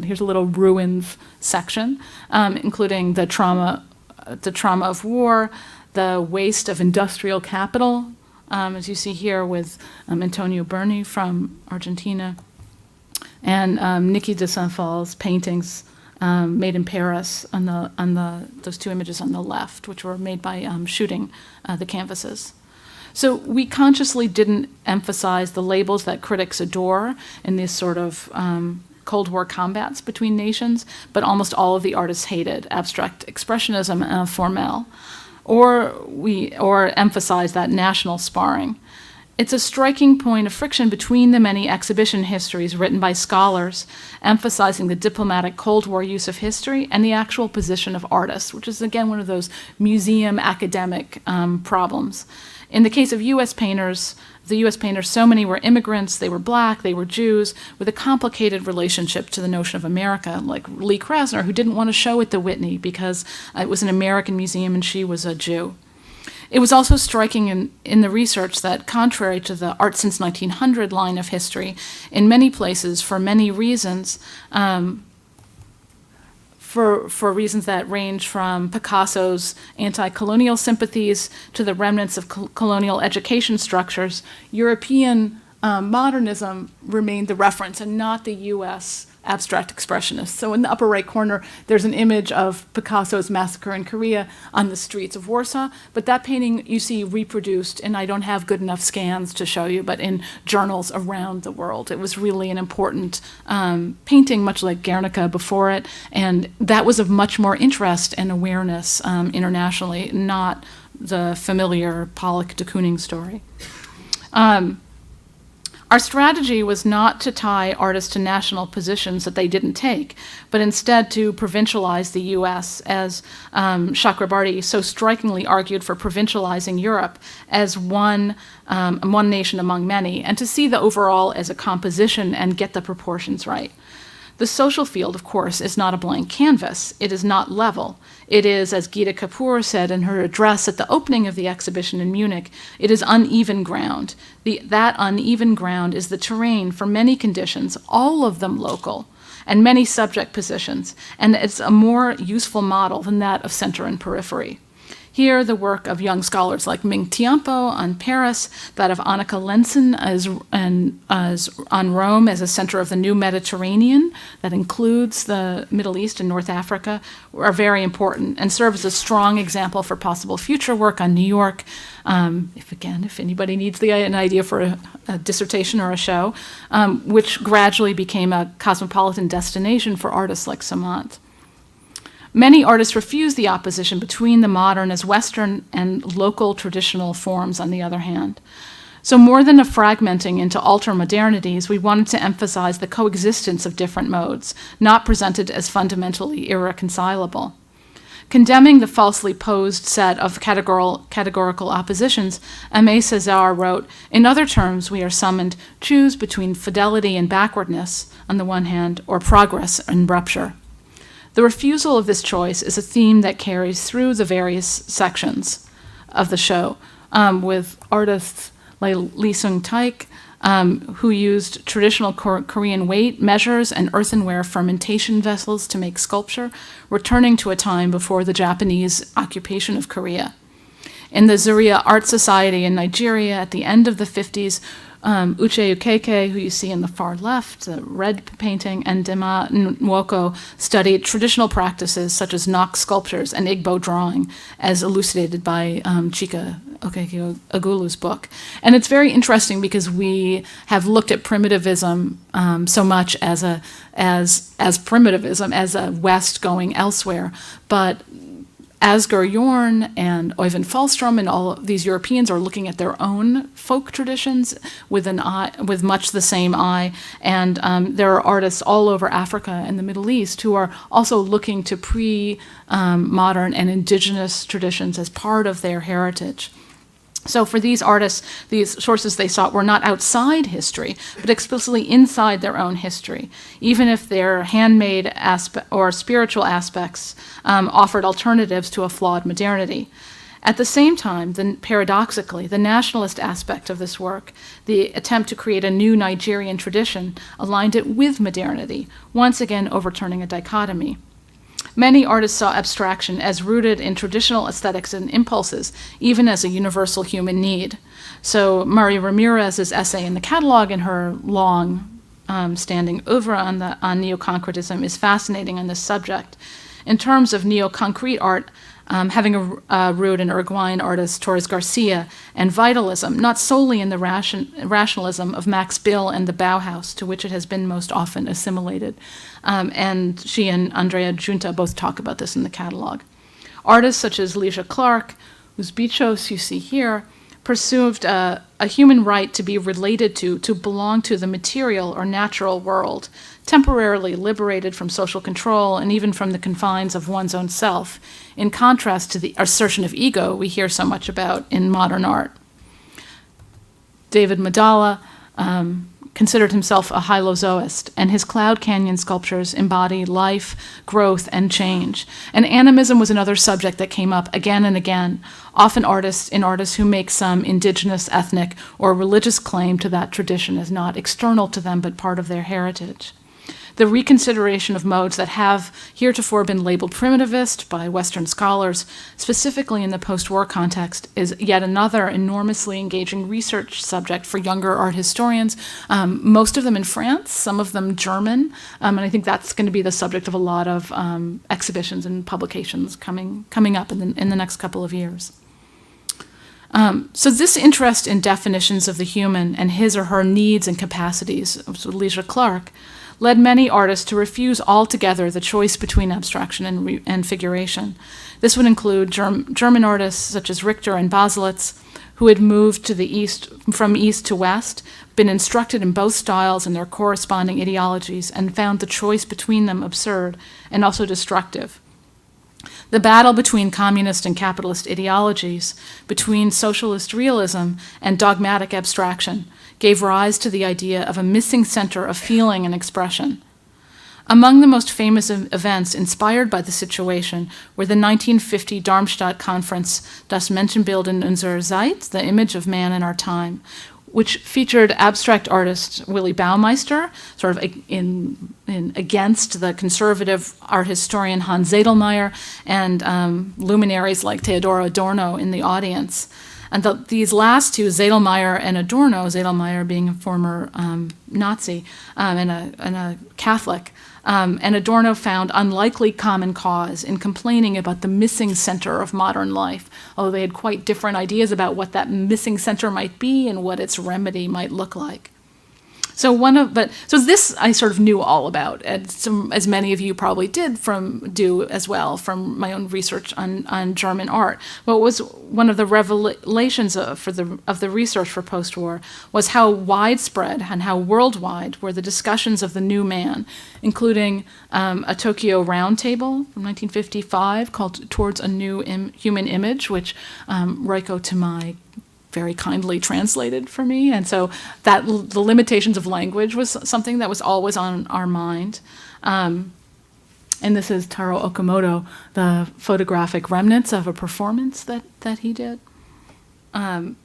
B: Here's a little ruins section, including the trauma of war, the waste of industrial capital, as you see here with Antonio Berni from Argentina, and Niki de Saint-Phal's paintings made in Paris on those two images on the left, which were made by shooting the canvases. So we consciously didn't emphasize the labels that critics adore in these sort of Cold War combats between nations, but almost all of the artists hated abstract expressionism and formel, or emphasize that national sparring. It's a striking point of friction between the many exhibition histories written by scholars, emphasizing the diplomatic Cold War use of history and the actual position of artists, which is, again, one of those museum academic problems. In the case of U.S. painters, so many were immigrants, they were Black, they were Jews, with a complicated relationship to the notion of America, like Lee Krasner, who didn't want to show at the Whitney because it was an American museum and she was a Jew. It was also striking in the research that, contrary to the art since 1900 line of history, in many places, for many reasons, for reasons that range from Picasso's anti-colonial sympathies to the remnants of colonial education structures, European modernism remained the reference and not the U.S. abstract expressionists. So in the upper right corner, there's an image of Picasso's Massacre in Korea on the streets of Warsaw, but that painting you see reproduced, and I don't have good enough scans to show you, but in journals around the world. It was really an important painting, much like Guernica before it, and that was of much more interest and awareness internationally, not the familiar Pollock de Kooning story. Our strategy was not to tie artists to national positions that they didn't take, but instead to provincialize the US, as Chakrabarty so strikingly argued for provincializing Europe as one nation among many, and to see the overall as a composition and get the proportions right. The social field, of course, is not a blank canvas. It is not level. It is, as Gita Kapoor said in her address at the opening of the exhibition in Munich, it is uneven ground. That uneven ground is the terrain for many conditions, all of them local, and many subject positions, and it's a more useful model than that of center and periphery. Here, the work of young scholars like Ming Tiampo on Paris, that of Annika Lenssen on Rome as a center of the new Mediterranean that includes the Middle East and North Africa, are very important and serve as a strong example for possible future work on New York. If anybody needs an idea for a dissertation or a show, which gradually became a cosmopolitan destination for artists like Samant. Many artists refuse the opposition between the modern as Western and local traditional forms, on the other hand. So more than a fragmenting into alter-modernities, we wanted to emphasize the coexistence of different modes, not presented as fundamentally irreconcilable. Condemning the falsely posed set of categorical oppositions, Aimé Césaire wrote, "In other terms, we are summoned, choose between fidelity and backwardness, on the one hand, or progress and rupture." The refusal of this choice is a theme that carries through the various sections of the show, with artists like Lee Sung-taek, who used traditional Korean weight measures and earthenware fermentation vessels to make sculpture, returning to a time before the Japanese occupation of Korea. In the Zaria Art Society in Nigeria at the end of the 50s, Uche Ukeke, who you see in the far left, the red painting, and Dema Nwoko studied traditional practices such as Nok sculptures and Igbo drawing, as elucidated by Chika Okeke Agulu's book. And it's very interesting because we have looked at primitivism so much as primitivism, as a West going elsewhere, but Asger Jorn and Øyvind Falstrom and all of these Europeans are looking at their own folk traditions with much the same eye, and there are artists all over Africa and the Middle East who are also looking to pre-modern and indigenous traditions as part of their heritage. So for these artists, these sources they sought were not outside history, but explicitly inside their own history, even if their handmade or spiritual aspects offered alternatives to a flawed modernity. At the same time, paradoxically, the nationalist aspect of this work, the attempt to create a new Nigerian tradition, aligned it with modernity, once again overturning a dichotomy. Many artists saw abstraction as rooted in traditional aesthetics and impulses, even as a universal human need. So Maria Ramirez's essay in the catalog and her long-standing oeuvre on neo-concretism is fascinating on this subject. In terms of neo-concrete art, having a root in Uruguayan artist Torres Garcia, and vitalism, not solely in the rationalism of Max Bill and the Bauhaus, to which it has been most often assimilated. And she and Andrea Junta both talk about this in the catalog. Artists such as Leisha Clark, whose bichos you see here, pursued a human right to be related to belong to the material or natural world, temporarily liberated from social control and even from the confines of one's own self, in contrast to the assertion of ego we hear so much about in modern art. David Madala considered himself a hylozoist, and his Cloud Canyon sculptures embody life, growth, and change. And animism was another subject that came up again and again, often artists who make some indigenous, ethnic, or religious claim to that tradition as not external to them but part of their heritage. the reconsideration of modes that have heretofore been labeled primitivist by Western scholars, specifically in the post-war context, is yet another enormously engaging research subject for younger art historians, most of them in France, some of them German, and I think that's going to be the subject of a lot of exhibitions and publications coming up in the next couple of years. So this interest in definitions of the human and his or her needs and capacities, so Leisure Clark, led many artists to refuse altogether the choice between abstraction and figuration. This would include German artists such as Richter and Baselitz, who had moved to the east, from east to west, been instructed in both styles and their corresponding ideologies, and found the choice between them absurd and also destructive. The battle between communist and capitalist ideologies, between socialist realism and dogmatic abstraction, gave rise to the idea of a missing center of feeling and expression. Among the most famous events inspired by the situation were the 1950 Darmstadt conference Das Menschenbild in unserer Zeit, the image of man in our time, which featured abstract artist Willy Baumeister, sort of against the conservative art historian Hans Sedlmayr, and luminaries like Theodor Adorno in the audience. And these last two, Sedlmayr and Adorno, Sedlmayr being a former Nazi and a Catholic, and Adorno found unlikely common cause in complaining about the missing center of modern life, although they had quite different ideas about what that missing center might be and what its remedy might look like. So this I sort of knew all about, as many of you probably do as well from my own research on German art. What was one of the revelations of the research for post-war was how widespread and how worldwide were the discussions of the new man, including a Tokyo roundtable from 1955 called "Towards a New Human Image," which Reiko Tamai very kindly translated for me, and so that the limitations of language was something that was always on our mind. And this is Taro Okamoto, the photographic remnants of a performance that he did. Then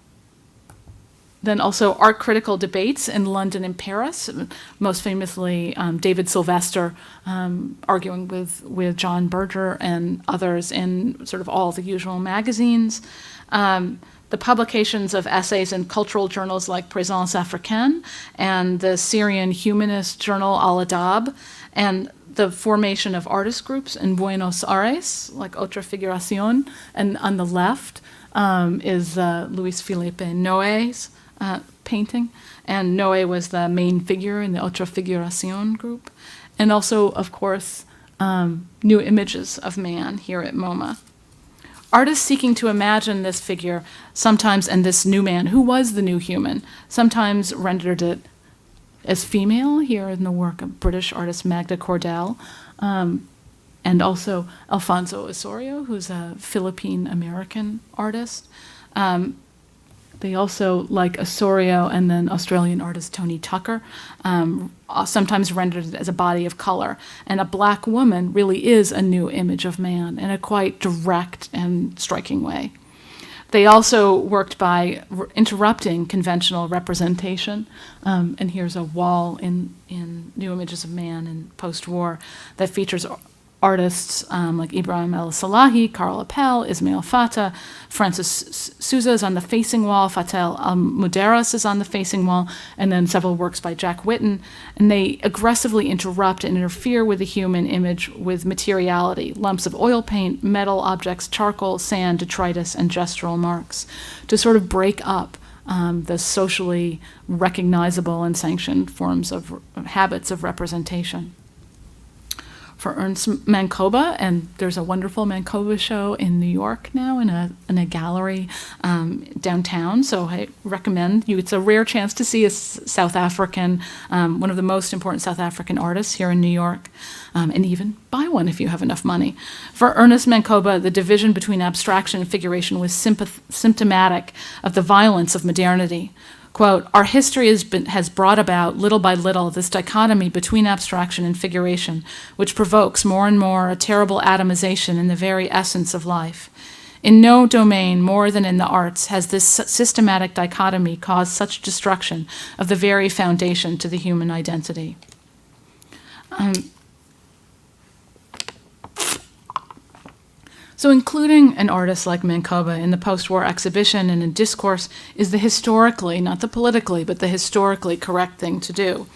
B: also art critical debates in London and Paris, most famously David Sylvester arguing with John Berger and others in sort of all the usual magazines. The publications of essays in cultural journals like Présence Africaine and the Syrian humanist journal Al-Adab, and the formation of artist groups in Buenos Aires, like Otra Figuración, and on the left is Luis Felipe Noé's painting, and Noé was the main figure in the Otra Figuración group, and also, of course, new images of man here at MoMA. Artists seeking to imagine this figure sometimes, and this new man, who was the new human, sometimes rendered it as female, here in the work of British artist Magda Cordell, and also Alfonso Osorio, who's a Philippine-American artist. They also, like Osorio and then Australian artist Tony Tucker, sometimes rendered it as a body of color. And a black woman really is a new image of man in a quite direct and striking way. They also worked by interrupting conventional representation. And here's a wall in New Images of Man in post-war that features artists like Ibrahim El-Salahi, Carl Appel, Ismail Fatah, Francis Souza is on the facing wall, Fatel Al-Muderas is on the facing wall, and then several works by Jack Whitten. And they aggressively interrupt and interfere with the human image with materiality, lumps of oil paint, metal objects, charcoal, sand, detritus, and gestural marks, to sort of break up the socially recognizable and sanctioned forms of habits of representation. For Ernst Mancoba, and there's a wonderful Mancoba show in New York now in a gallery downtown, so I recommend you. It's a rare chance to see a South African, one of the most important South African artists here in New York, and even buy one if you have enough money. For Ernest Mancoba, the division between abstraction and figuration was symptomatic of the violence of modernity. Quote, "Our history has brought about, little by little, this dichotomy between abstraction and figuration, which provokes more and more a terrible atomization in the very essence of life. In no domain, more than in the arts, has this systematic dichotomy caused such destruction of the very foundation to the human identity." So including an artist like Mancoba in the post-war exhibition and in discourse is the historically, not the politically, but the historically correct thing to do.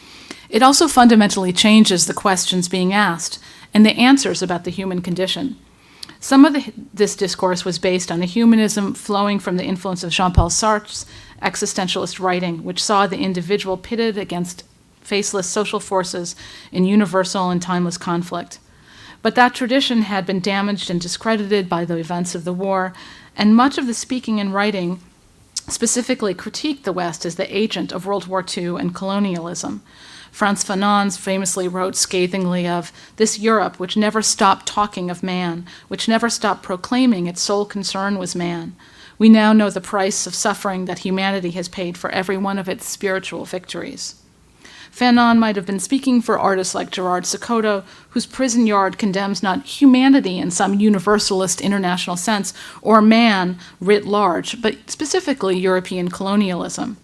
B: It also fundamentally changes the questions being asked and the answers about the human condition. Some of this discourse was based on a humanism flowing from the influence of Jean-Paul Sartre's existentialist writing, which saw the individual pitted against faceless social forces in universal and timeless conflict. But that tradition had been damaged and discredited by the events of the war, and much of the speaking and writing specifically critiqued the West as the agent of World War II and colonialism. Frantz Fanon famously wrote scathingly of this Europe which never stopped talking of man, which never stopped proclaiming its sole concern was man. We now know the price of suffering that humanity has paid for every one of its spiritual victories. Fanon might have been speaking for artists like Gerard Sokoto, whose Prison Yard condemns not humanity in some universalist international sense, or man writ large, but specifically European colonialism.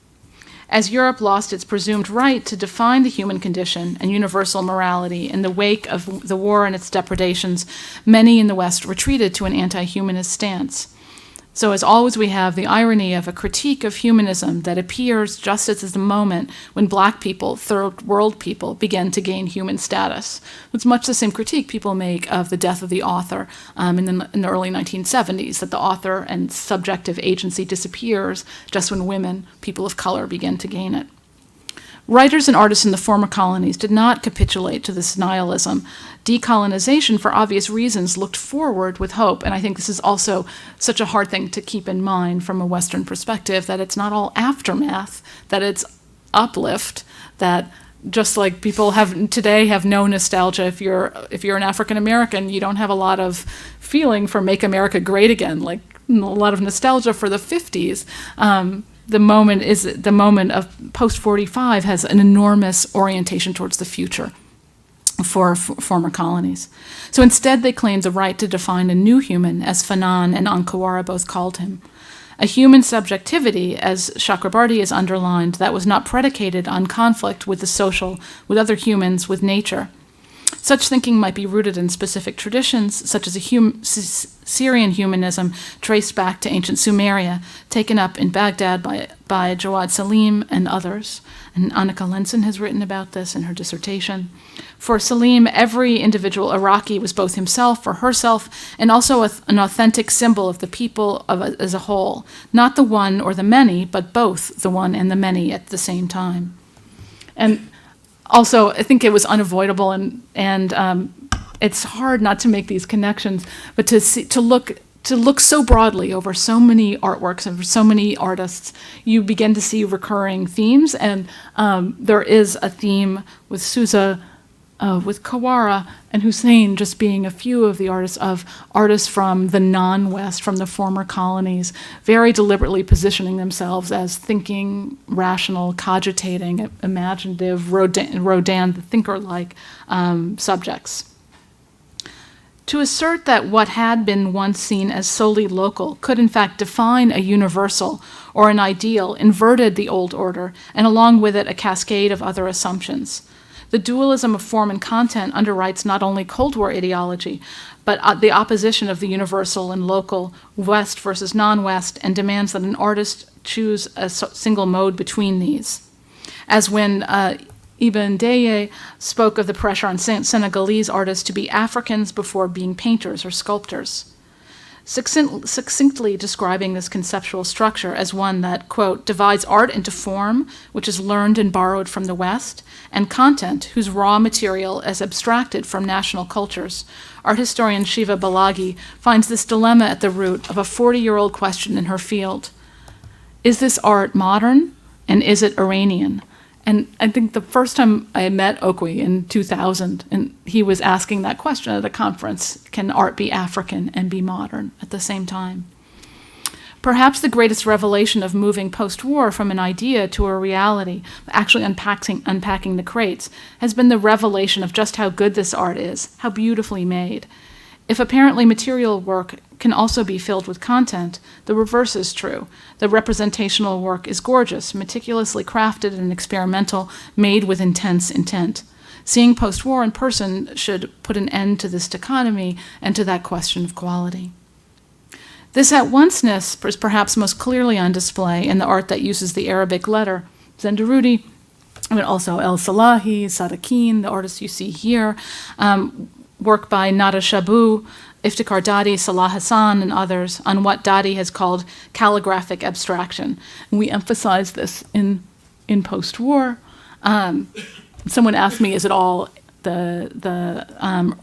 B: As Europe lost its presumed right to define the human condition and universal morality in the wake of the war and its depredations, many in the West retreated to an anti-humanist stance. So as always, we have the irony of a critique of humanism that appears just as the moment when Black people, third world people, begin to gain human status. It's much the same critique people make of the death of the author in the early 1970s, that the author and subjective agency disappears just when women, people of color, begin to gain it. Writers and artists in the former colonies did not capitulate to this nihilism. Decolonization, for obvious reasons, looked forward with hope, and I think this is also such a hard thing to keep in mind from a Western perspective, that it's not all aftermath, that it's uplift, that just like people today have no nostalgia. If you're an African American, you don't have a lot of feeling for Make America Great Again, like a lot of nostalgia for the 50s. The moment of post-45 has an enormous orientation towards the future for former colonies. So instead, they claimed the right to define a new human, as Fanon and Ankawara both called him. A human subjectivity, as Chakrabarty has underlined, that was not predicated on conflict with the social, with other humans, with nature. Such thinking might be rooted in specific traditions, such as Syrian humanism traced back to ancient Sumeria, taken up in Baghdad by Jawad Salim and others. And Annika Lenson has written about this in her dissertation. For Salim, every individual Iraqi was both himself or herself, and also an authentic symbol of the people as a whole, not the one or the many, but both the one and the many at the same time. And also, I think it was unavoidable, and it's hard not to make these connections, but to look so broadly over so many artworks and for so many artists, you begin to see recurring themes, and there is a theme with Sousa, with Kawara and Hussein just being a few of the artists from the non-West, from the former colonies, very deliberately positioning themselves as thinking, rational, cogitating, imaginative, Rodin the thinker-like subjects. To assert that what had been once seen as solely local could in fact define a universal or an ideal inverted the old order, and along with it a cascade of other assumptions. The dualism of form and content underwrites not only Cold War ideology, but the opposition of the universal and local, West versus non-West, and demands that an artist choose a single mode between these. As when Ibn Daye spoke of the pressure on Senegalese artists to be Africans before being painters or sculptors. Succinctly describing this conceptual structure as one that, quote, divides art into form, which is learned and borrowed from the West, and content, whose raw material is abstracted from national cultures. Art historian Shiva Balagi finds this dilemma at the root of a 40-year-old question in her field. Is this art modern, and is it Iranian? And I think the first time I met Okwi in 2000, and he was asking that question at a conference, can art be African and be modern at the same time? Perhaps the greatest revelation of moving post-war from an idea to a reality, actually unpacking the crates, has been the revelation of just how good this art is, how beautifully made. If apparently material work can also be filled with content, the reverse is true. The representational work is gorgeous, meticulously crafted and experimental, made with intense intent. Seeing post-war in person should put an end to this dichotomy and to that question of quality. This at-onceness is perhaps most clearly on display in the art that uses the Arabic letter, Zendaruti, but also El Salahi, Sadakin, the artists you see here, work by Nada Shabu, Iftikhar Dadi, Salah Hassan, and others on what Dadi has called calligraphic abstraction. And we emphasize this in post-war. Someone asked me, is it all the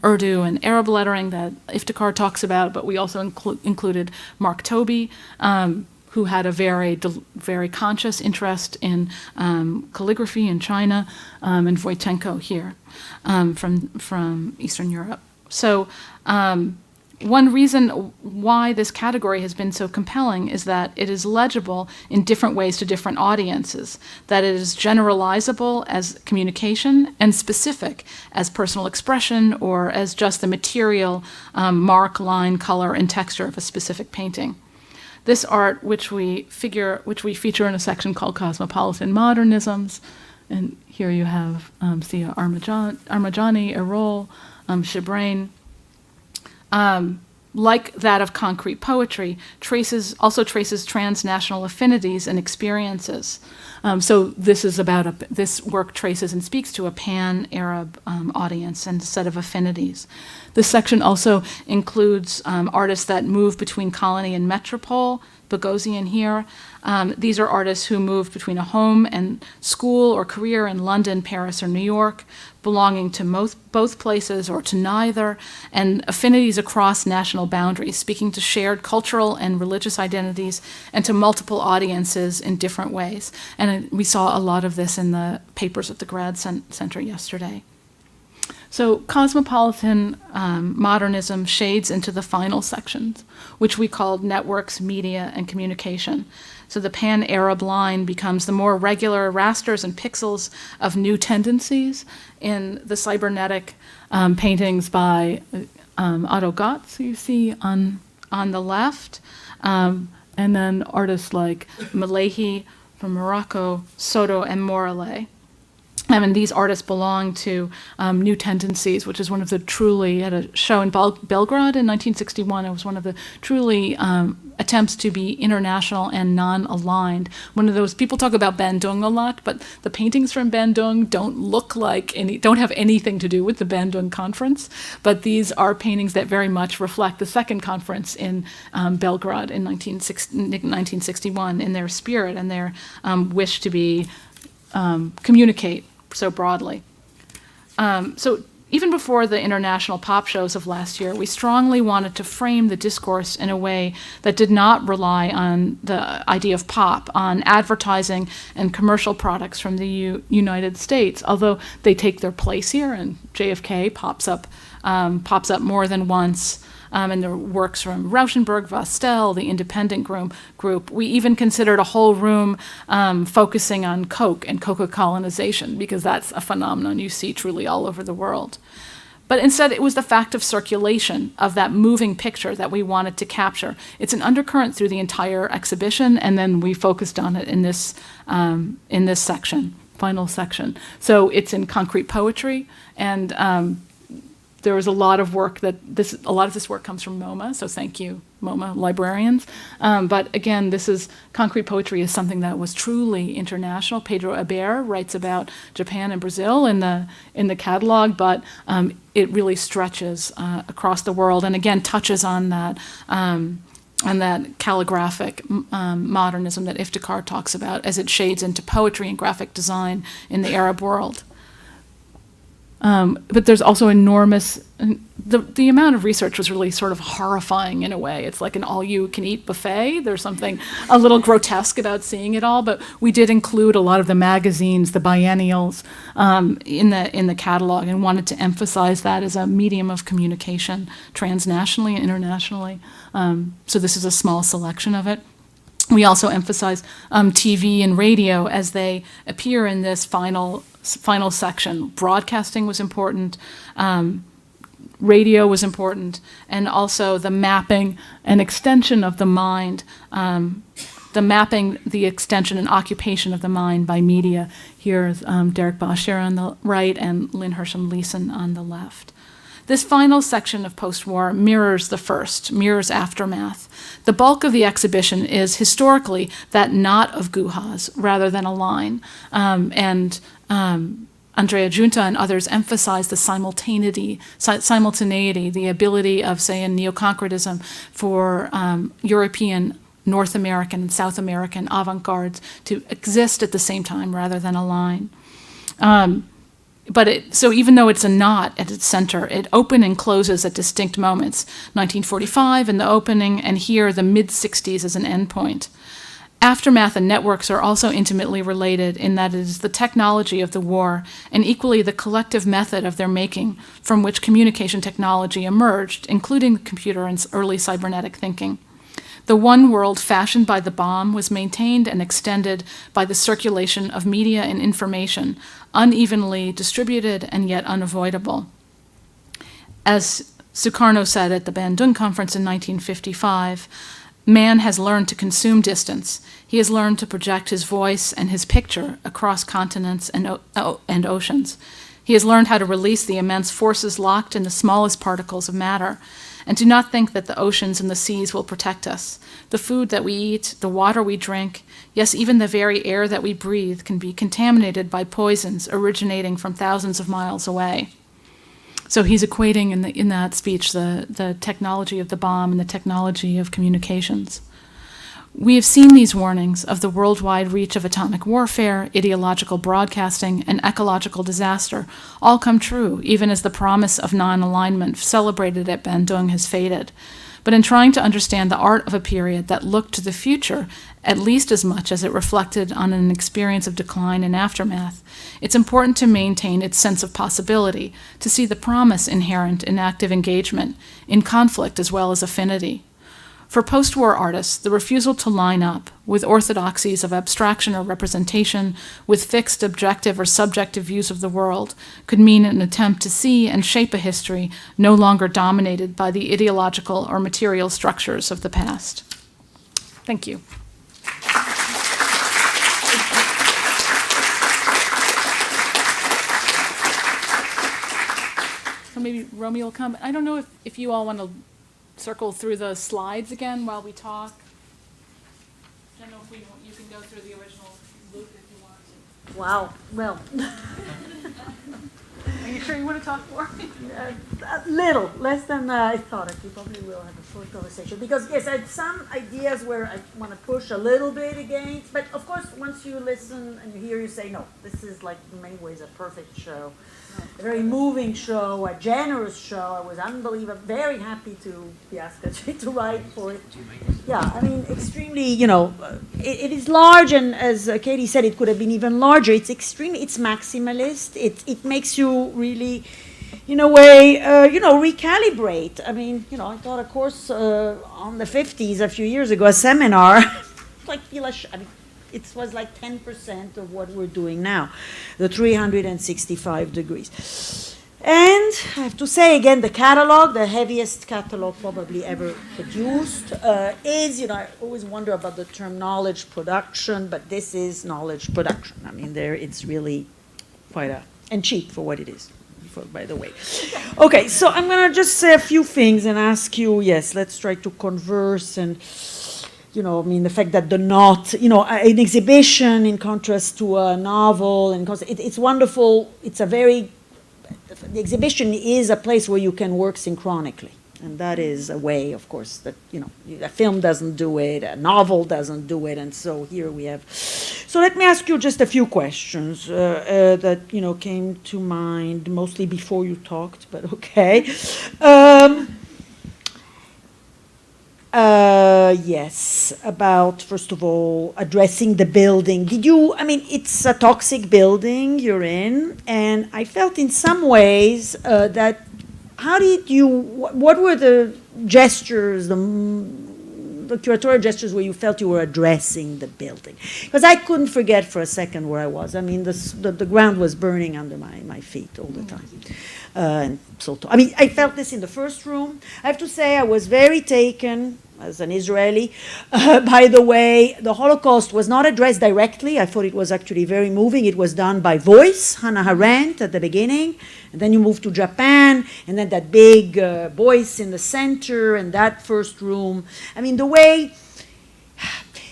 B: Urdu and Arab lettering that Iftikhar talks about? But we also included Mark Toby, who had a very conscious interest in calligraphy in China, and Voitenko here from Eastern Europe. So one reason why this category has been so compelling is that it is legible in different ways to different audiences, that it is generalizable as communication and specific as personal expression or as just the material mark, line, color, and texture of a specific painting. This art, which we feature in a section called Cosmopolitan Modernisms, and here you have Sia Armajani, Erol, Shibrain, like that of concrete poetry, also traces transnational affinities and experiences. So this work traces and speaks to a pan-Arab audience and a set of affinities. This section also includes artists that move between colony and metropole, Bogosian here. These are artists who moved between a home and school or career in London, Paris, or New York, belonging to both places or to neither, and affinities across national boundaries, speaking to shared cultural and religious identities and to multiple audiences in different ways. And we saw a lot of this in the papers at the Grad Center yesterday. So cosmopolitan modernism shades into the final sections, which we called networks, media, and communication. So the pan-Arab line becomes the more regular rasters and pixels of new tendencies in the cybernetic paintings by Otto Gotz, you see on the left, and then artists like Malehi from Morocco, Soto, and Morale. And these artists belong to New Tendencies, which is one of the truly, had a show in Belgrade in 1961. It was one of the truly attempts to be international and non-aligned. One of those, people talk about Bandung a lot, but the paintings from Bandung don't have anything to do with the Bandung conference. But these are paintings that very much reflect the second conference in Belgrade in 1961 in their spirit and their wish to communicate so broadly. So even before the international pop shows of last year, we strongly wanted to frame the discourse in a way that did not rely on the idea of pop, on advertising and commercial products from the United States, although they take their place here, and JFK pops up more than once. And there are works from Rauschenberg, Vastel, the Independent group. We even considered a whole room focusing on Coke and Coca colonization, because that's a phenomenon you see truly all over the world. But instead, it was the fact of circulation, of that moving picture that we wanted to capture. It's an undercurrent through the entire exhibition, and then we focused on it in this section, final section. So it's in concrete poetry, and there was a lot of work a lot of this work comes from MoMA, so thank you, MoMA librarians. But again, concrete poetry is something that was truly international. Pedro Aber writes about Japan and Brazil in the catalog, but it really stretches across the world, and again touches on that calligraphic modernism that Iftikhar talks about as it shades into poetry and graphic design in the Arab world. But there's also enormous, the amount of research was really sort of horrifying in a way. It's like an all-you-can-eat buffet. There's something a little grotesque about seeing it all, but we did include a lot of the magazines, the biennials, in the catalog, and wanted to emphasize that as a medium of communication transnationally and internationally. So this is a small selection of it. We also emphasize TV and radio as they appear in this final section. Broadcasting was important, radio was important, and also the mapping and extension of the mind the mapping, the extension, and occupation of the mind by media. Here, Derek Boscher on the right and Lynn Hersham-Leeson on the left. This final section of post-war mirrors the first, mirrors aftermath. The bulk of the exhibition is historically that knot of guhas rather than a line. Andrea Giunta and others emphasize the simultaneity, the ability of, say, in neoconcretism for European, North American, and South American avant-gardes to exist at the same time rather than a line. So even though it's a knot at its center, it opens and closes at distinct moments. 1945 in the opening, and here the mid-60s as an endpoint. Aftermath and networks are also intimately related in that it is the technology of the war and equally the collective method of their making from which communication technology emerged, including the computer and early cybernetic thinking. The one world fashioned by the bomb was maintained and extended by the circulation of media and information, unevenly distributed and yet unavoidable. As Sukarno said at the Bandung Conference in 1955, man has learned to consume distance. He has learned to project his voice and his picture across continents and oceans. He has learned how to release the immense forces locked in the smallest particles of matter, and do not think that the oceans and the seas will protect us. The food that we eat, the water we drink, yes, even the very air that we breathe can be contaminated by poisons originating from thousands of miles away. So he's equating in that speech the technology of the bomb and the technology of communications. We have seen these warnings of the worldwide reach of atomic warfare, ideological broadcasting, and ecological disaster all come true, even as the promise of non-alignment celebrated at Bandung has faded. But in trying to understand the art of a period that looked to the future at least as much as it reflected on an experience of decline and aftermath, it's important to maintain its sense of possibility, to see the promise inherent in active engagement, in conflict as well as affinity. For post-war artists, the refusal to line up with orthodoxies of abstraction or representation, with fixed objective or subjective views of the world, could mean an attempt to see and shape a history no longer dominated by the ideological or material structures of the past. Thank you. So maybe Romy will come. I don't know if you all want to circle through the slides again while we talk. I don't know if you can go through the original loop if you want to.
C: Wow. Well,
B: Are you sure you want to talk more?
C: a little less than I thought. We probably will have a short conversation because yes, I had some ideas where I want to push a little bit against, but of course, once you listen and you hear, you say, no, this is like in many ways a perfect show. A very moving show, a generous show. I was unbelievable, very happy to be asked to write for it. Yeah, I mean, extremely, it is large, and as Katie said, it could have been even larger. It's maximalist. It makes you really, in a way, recalibrate. I mean, I taught a course on the 50s a few years ago, a seminar, it was like 10% of what we're doing now, the 365 degrees. And I have to say again, the catalog, the heaviest catalog probably ever produced, is, I always wonder about the term knowledge production, but this is knowledge production. I mean, it's really quite and cheap for what it is, by the way. Okay, so I'm going to just say a few things and ask you, yes, let's try to converse and the fact that the knot, an exhibition in contrast to a novel, and it's wonderful. The exhibition is a place where you can work synchronically. And that is a way, of course, that, a film doesn't do it, a novel doesn't do it, and so here we have. So let me ask you just a few questions that, came to mind, mostly before you talked, but okay. Yes, about, first of all, addressing the building. It's a toxic building you're in, and I felt in some ways that, what were the gestures, the curatorial gestures where you felt you were addressing the building? Because I couldn't forget for a second where I was. I mean, the ground was burning under my feet all the time. And so, I felt this in the first room. I have to say I was very taken as an Israeli. By the way, the Holocaust was not addressed directly. I thought it was actually very moving. It was done by voice, Hannah Arendt at the beginning, and then you move to Japan, and then that big voice in the center, and that first room. I mean, the way,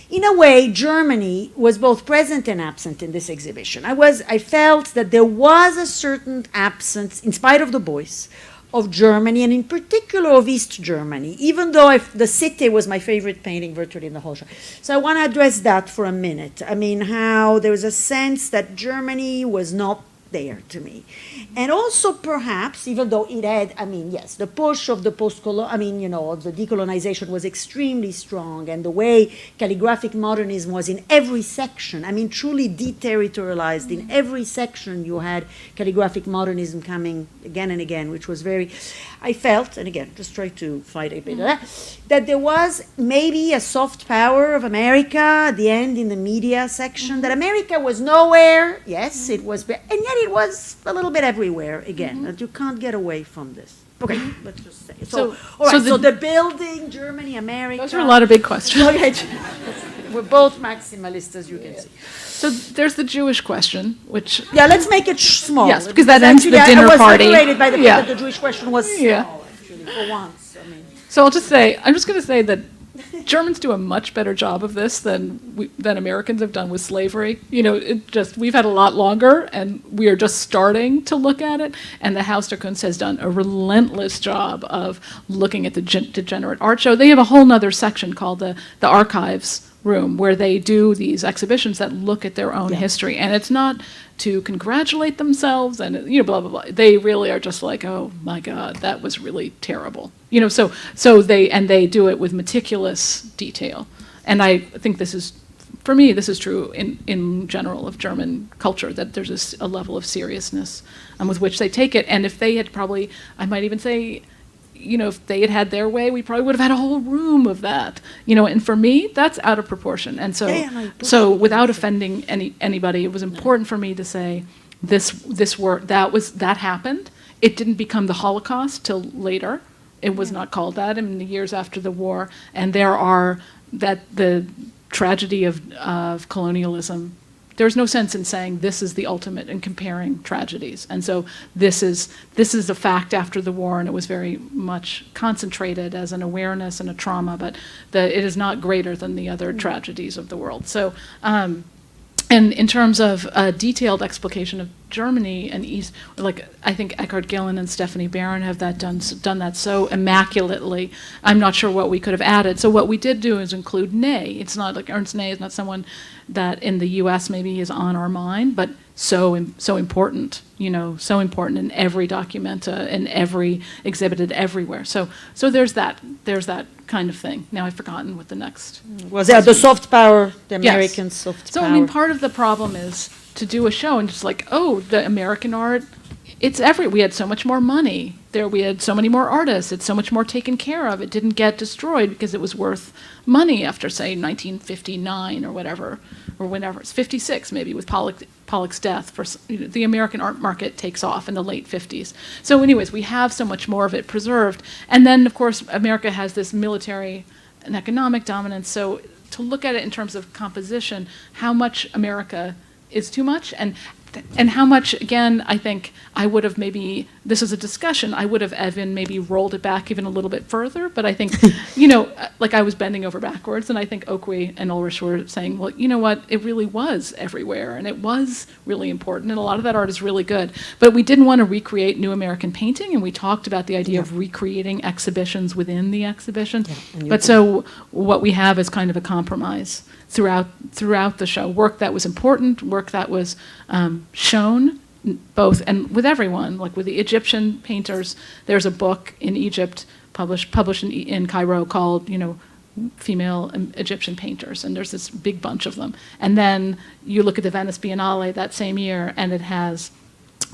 C: in a way, Germany was both present and absent in this exhibition. I felt that there was a certain absence, in spite of the voice, of Germany, and in particular of East Germany, even though the city was my favorite painting virtually in the whole show. So I want to address that for a minute. I mean, how there was a sense that Germany was not there to me. And also perhaps, even though it had, I mean, yes, the push of the the decolonization was extremely strong, and the way calligraphic modernism was in every section, I mean, truly deterritorialized. In every section you had calligraphic modernism coming again and again, which was very, I felt, and again, just try to fight a bit, that there was maybe a soft power of America at the end in the media section, that America was nowhere, yes, it was, and yet it was a little bit everywhere again, that you can't get away from this. Okay, let's just say. So the building, Germany, America.
B: Those are a lot of big questions.
C: Okay. We're both maximalists, as you can see.
B: So there's the Jewish question, which...
C: Yeah, let's make it small.
B: Yes, because that ends the dinner party.
C: I was liberated by the fact that the Jewish question was small, actually, for once. I mean.
B: So I'm just going to say that Germans do a much better job of this than Americans have done with slavery. You know, we've had a lot longer, and we are just starting to look at it. And the Haus der Kunst has done a relentless job of looking at the degenerate art show. They have a whole nother section called the archives room, where they do these exhibitions that look at their own history. And it's not to congratulate themselves and, blah, blah, blah. They really are just like, oh my God, that was really terrible. So they do it with meticulous detail. And I think for me, this is true in general of German culture, that there's a level of seriousness with which they take it. And if they had I might even say, if they had their way, we probably would have had a whole room of that. And for me, that's out of proportion. And so without offending anybody, it was important for me to say this work, that happened. It didn't become the Holocaust till later. It was not called that in the years after the war. And the tragedy of colonialism, there's no sense in saying this is the ultimate in comparing tragedies. And so this is a fact after the war, and it was very much concentrated as an awareness and a trauma, but it is not greater than the other tragedies of the world. So, and in terms of a detailed explication of Germany and East, like I think Eckhard Gillen and Stephanie Barron have done that so immaculately. I'm not sure what we could have added. So what we did do is include Ney. It's not like Ernst Ney is not someone that in the U.S. maybe is on our mind, but so important, so important in every documenta, in every exhibited everywhere. So there's that kind of thing. Now I've forgotten what the next
C: was. The soft power, the American soft power.
B: So I mean, part of the problem is to do a show and just like, oh, the American art, we had so much more money there, we had so many more artists, it's so much more taken care of. It didn't get destroyed because it was worth money after, say, 1959 or whatever, or whenever. It's 56 maybe with Pollock's death. The American art market takes off in the late 50s. So anyways, we have so much more of it preserved. And then, of course, America has this military and economic dominance. So to look at it in terms of composition, how much America is too much, and how much, again, I think I would have maybe, this is a discussion, I would have Evan maybe rolled it back even a little bit further, but I think, like I was bending over backwards, and I think Oakway and Ulrich were saying, well, you know what, it really was everywhere, and it was really important, and a lot of that art is really good, but we didn't want to recreate new American painting, and we talked about the idea of recreating exhibitions within the exhibition, but so what we have is kind of a compromise throughout the show, work that was important, work that was shown both and with everyone, like with the Egyptian painters. There's a book in Egypt published in Cairo called Female Egyptian Painters, and there's this big bunch of them. And then you look at the Venice Biennale that same year, and it has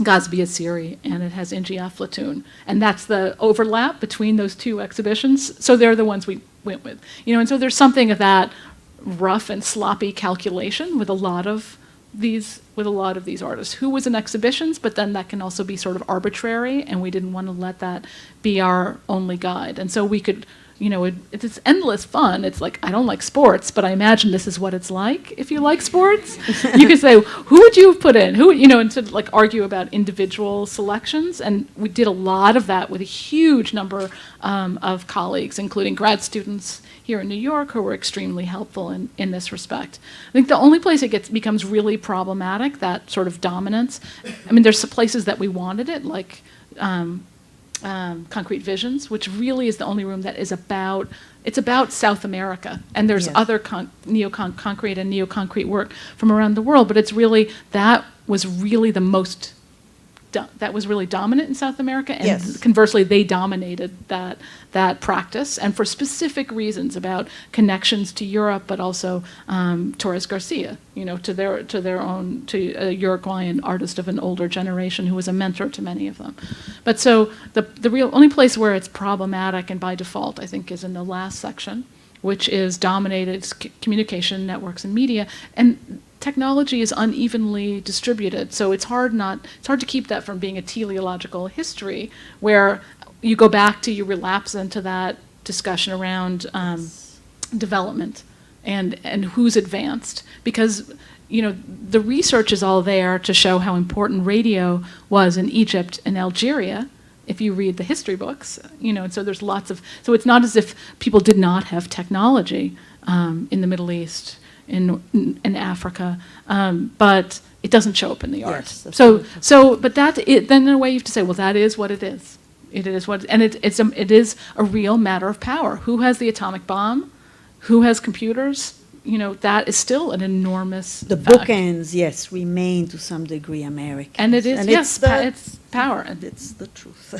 B: Gazbi Assiri and it has Ingi Aflatun, and that's the overlap between those two exhibitions. So they're the ones we went with, and so there's something of that rough and sloppy calculation with a lot of these artists who was in exhibitions, but then that can also be sort of arbitrary, and we didn't want to let that be our only guide. And so we could it's endless fun. It's like, I don't like sports, but I imagine this is what it's like if you like sports. You could say, who would you have put in? And to like argue about individual selections. And we did a lot of that with a huge number of colleagues, including grad students here in New York, who were extremely helpful in this respect. I think the only place it becomes really problematic, that sort of dominance, I mean, there's some places that we wanted it, like Concrete Visions, which really is the only room that is about South America, and there's other concrete and neo-concrete work from around the world, but that was really dominant in South America, and conversely, they dominated that practice, and for specific reasons about connections to Europe, but also Torres Garcia, to a Uruguayan artist of an older generation who was a mentor to many of them. But so the real only place where it's problematic, and by default, I think, is in the last section, which is dominated communication networks and media, and technology is unevenly distributed, so it's hard to keep that from being a teleological history where you relapse into that discussion around development and who's advanced, because the research is all there to show how important radio was in Egypt and Algeria, if you read the history books, and so there's so it's not as if people did not have technology in the Middle East, in Africa, but it doesn't show up in the art. Yes, but then in a way you have to say, well, that is what it is. It is what, and it is a real matter of power. Who has the atomic bomb? Who has computers? That is still an enormous
C: The
B: fact.
C: bookends, yes, remain to some degree American.
B: And it is, it's power.
C: And it's the truth.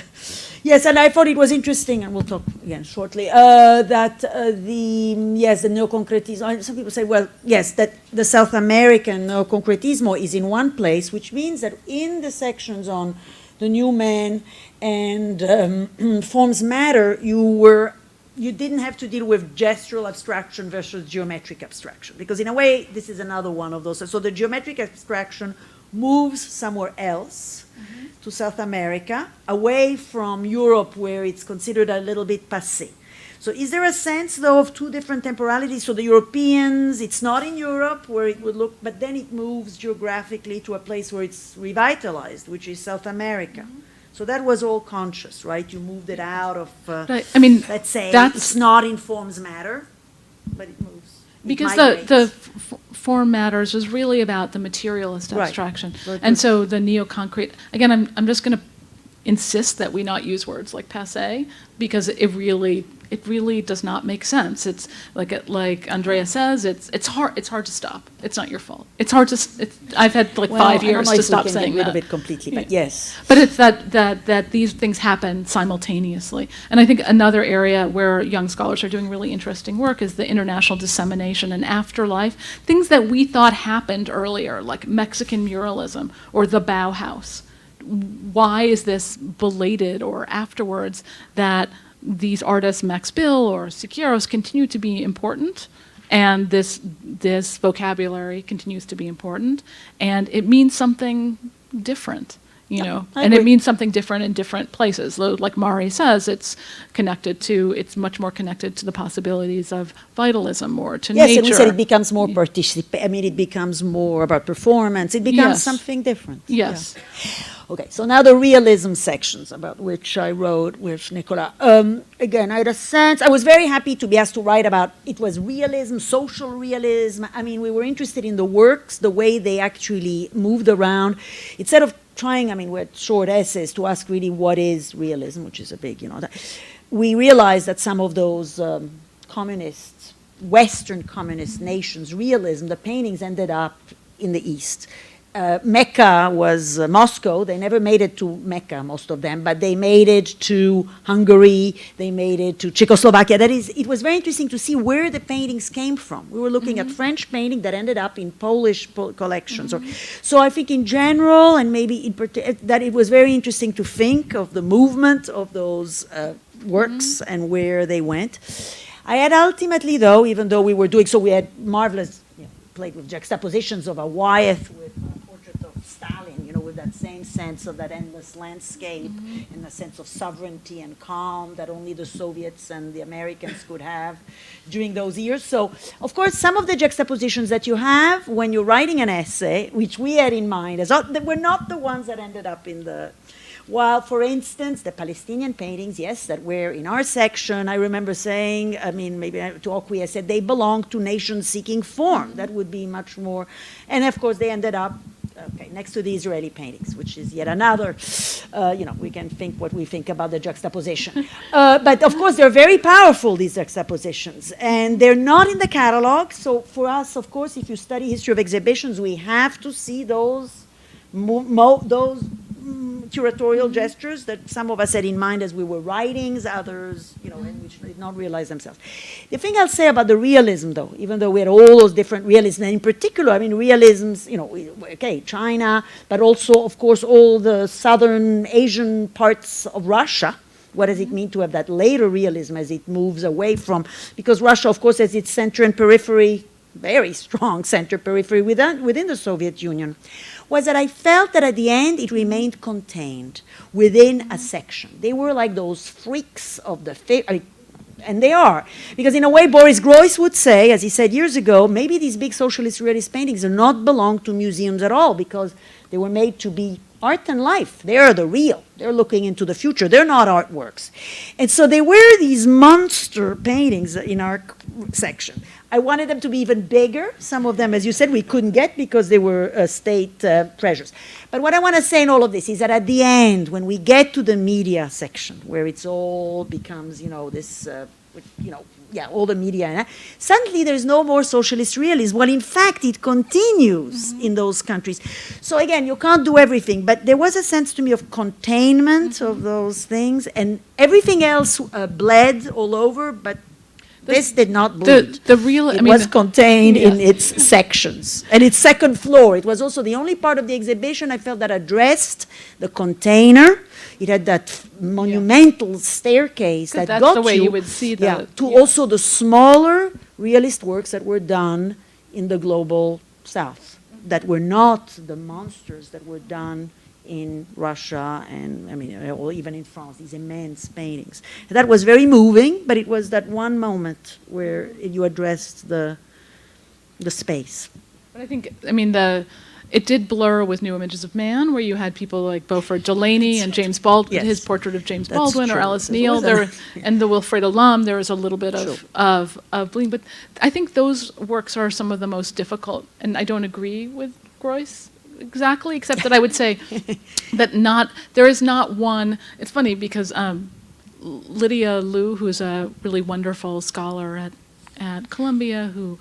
C: Yes, and I thought it was interesting, and we'll talk again shortly, that the neoconcretismo, some people say, well, yes, that the South American neoconcretismo is in one place, which means that in the sections on the new man and forms matter, you didn't have to deal with gestural abstraction versus geometric abstraction, because in a way, this is another one of those. So the geometric abstraction moves somewhere else, to South America, away from Europe, where it's considered a little bit passé. So is there a sense, though, of two different temporalities? So the Europeans, it's not in Europe where it would look, but then it moves geographically to a place where it's revitalized, which is South America. So that was all conscious, right? You moved it out of, let's say, it's not in forms matter, but it moves.
B: Because the form matters was really about the materialist abstraction. Right. And so the neo-concrete, again, I'm just going to insist that we not use words like passé, because it really does not make sense. It's like Andrea says, it's hard to stop. It's not your fault. It's hard to. I've had 5 years to stop saying that.
C: Get rid of it completely, but yes.
B: But it's that these things happen simultaneously. And I think another area where young scholars are doing really interesting work is the international dissemination and afterlife, things that we thought happened earlier, like Mexican muralism or the Bauhaus. Why is this belated or afterwards that these artists, Max Bill or Siqueiros, continue to be important, and this vocabulary continues to be important, and it means something different, and it means something different in different places. Like Mari says, it's much more connected to the possibilities of vitalism or to nature.
C: Yes, and we said it becomes more it becomes more about performance. It becomes something different.
B: Yes.
C: Yeah. Okay, so now the realism sections, about which I wrote with Nicolas. Again, I had a sense, I was very happy to be asked to write about, it was realism, social realism. I mean, we were interested in the works, the way they actually moved around. Instead of trying, with short essays, to ask really what is realism, which is a big, we realized that some of those Western communist nations, realism, the paintings ended up in the East. Mecca was Moscow. They never made it to Mecca, most of them, but they made it to Hungary. They made it to Czechoslovakia. That is, it was very interesting to see where the paintings came from. We were looking at French painting that ended up in Polish collections. So I think in general, and maybe in particular, that it was very interesting to think of the movement of those works and where they went. I had ultimately, though, even though we were doing, so we had marvelous, played with juxtapositions of a Wyeth with a portrait of Stalin, with that that same sense of that endless landscape and the sense of sovereignty and calm that only the Soviets and the Americans could have during those years. So, of course, some of the juxtapositions that you have when you're writing an essay, which we had in mind, were not the ones that ended up in the... While, for instance, the Palestinian paintings, yes, that were in our section, I remember saying, I mean, maybe to Okwi, I said they belong to nation-seeking form. That would be much more... And, of course, they ended up next to the Israeli paintings, which is yet another, we can think what we think about the juxtaposition. But of course, they're very powerful, these juxtapositions, and they're not in the catalog. So for us, of course, if you study history of exhibitions, we have to see those curatorial gestures that some of us had in mind as we were writings, others, and which did not realize themselves. The thing I'll say about the realism, though, even though we had all those different realisms, and in particular, I mean, realisms, China, but also, of course, all the southern Asian parts of Russia. What does it mean to have that later realism as it moves away from, because Russia, of course, has its center and periphery, very strong center periphery within the Soviet Union, was that I felt that at the end it remained contained within a section. They were like those freaks of the and they are. Because in a way, Boris Groys would say, as he said years ago, maybe these big socialist realist paintings do not belong to museums at all because they were made to be art and life. They're the real. They're looking into the future. They're not artworks. And so they were these monster paintings in our section. I wanted them to be even bigger. Some of them, as you said, we couldn't get because they were state treasures. But what I want to say in all of this is that at the end, when we get to the media section, where it's all becomes, this, all the media, suddenly there's no more socialist realism. Well, in fact, it continues in those countries. So again, you can't do everything, but there was a sense to me of containment of those things, and everything else bled all over, but this did not bleed. It was contained in its sections and its second floor. It was also the only part of the exhibition I felt that addressed the container. It had that monumental staircase that got
B: the way you would see
C: also the smaller realist works that were done in the global south, that were not the monsters that were done in Russia and, or even in France, these immense paintings. That was very moving, but it was that one moment where you addressed the space.
B: But I think, it did blur with New Images of Man, where you had people like Beaufort Delaney and James Baldwin, his portrait of James Baldwin, or Alice Neal, and the Wilfredo Lum. There was a little bit of bleeding, but I think those works are some of the most difficult, and I don't agree with Groys exactly, except that I would say that there is not one. It's funny because Lydia Liu, who's a really wonderful scholar at Columbia, who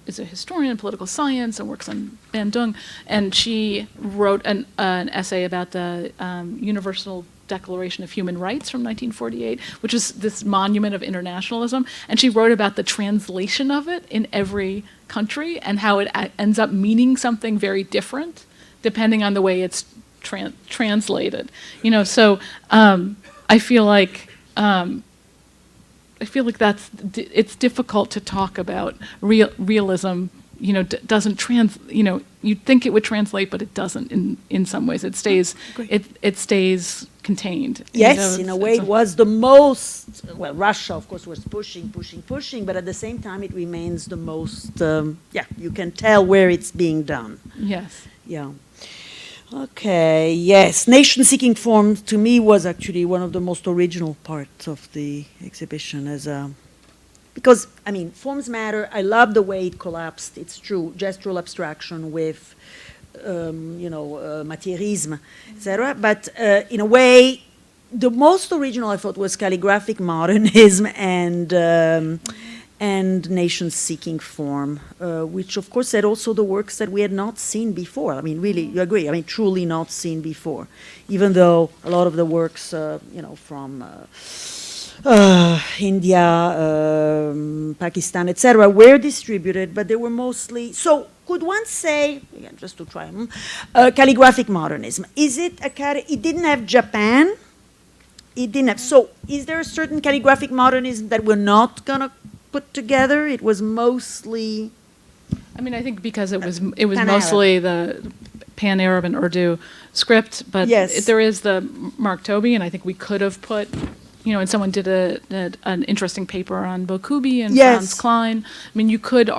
B: is a historian in political science and works on Bandung, and she wrote an essay about the Universal Declaration of Human Rights from 1948, which is this monument of internationalism, and she wrote about the translation of it in every country and how it ends up meaning something very different depending on the way it's translated. So I feel like it's difficult to talk about realism. Doesn't you'd think it would translate, but it doesn't. In some ways, it stays contained.
C: Yes, in a way, it was the most. Well, Russia, of course, was pushing, but at the same time, it remains the most. You can tell where it's being done.
B: Yes.
C: Yeah. Okay. Yes, nation-seeking form to me was actually one of the most original parts of the exhibition, because forms matter. I love the way it collapsed. It's true, gestural abstraction with, materialism, etc. But in a way, the most original I thought was calligraphic modernism and nation-seeking form, which of course had also the works that we had not seen before. Really, you agree? Truly not seen before, even though a lot of the works, from India, Pakistan, etc., were distributed, but they were mostly. So, could one say, again, just to try, calligraphic modernism? Is it it didn't have Japan? It didn't have. So, is there a certain calligraphic modernism that we're not gonna put together? It was mostly.
B: I think because it was mostly Pan-Arab and Urdu script, but
C: Yes.
B: there is the Mark Toby, and I think we could have put, and someone did an interesting paper on Bokubi and
C: Yes.
B: Franz Klein. I mean, you could,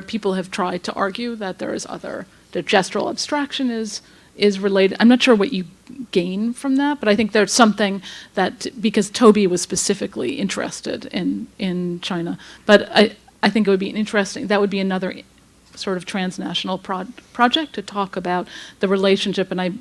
B: people have tried to argue that there is the gestural abstraction is related. I'm not sure what you gain from that, but I think there's something that, because Toby was specifically interested in China, but I think it would be that would be another sort of transnational project to talk about the relationship, and I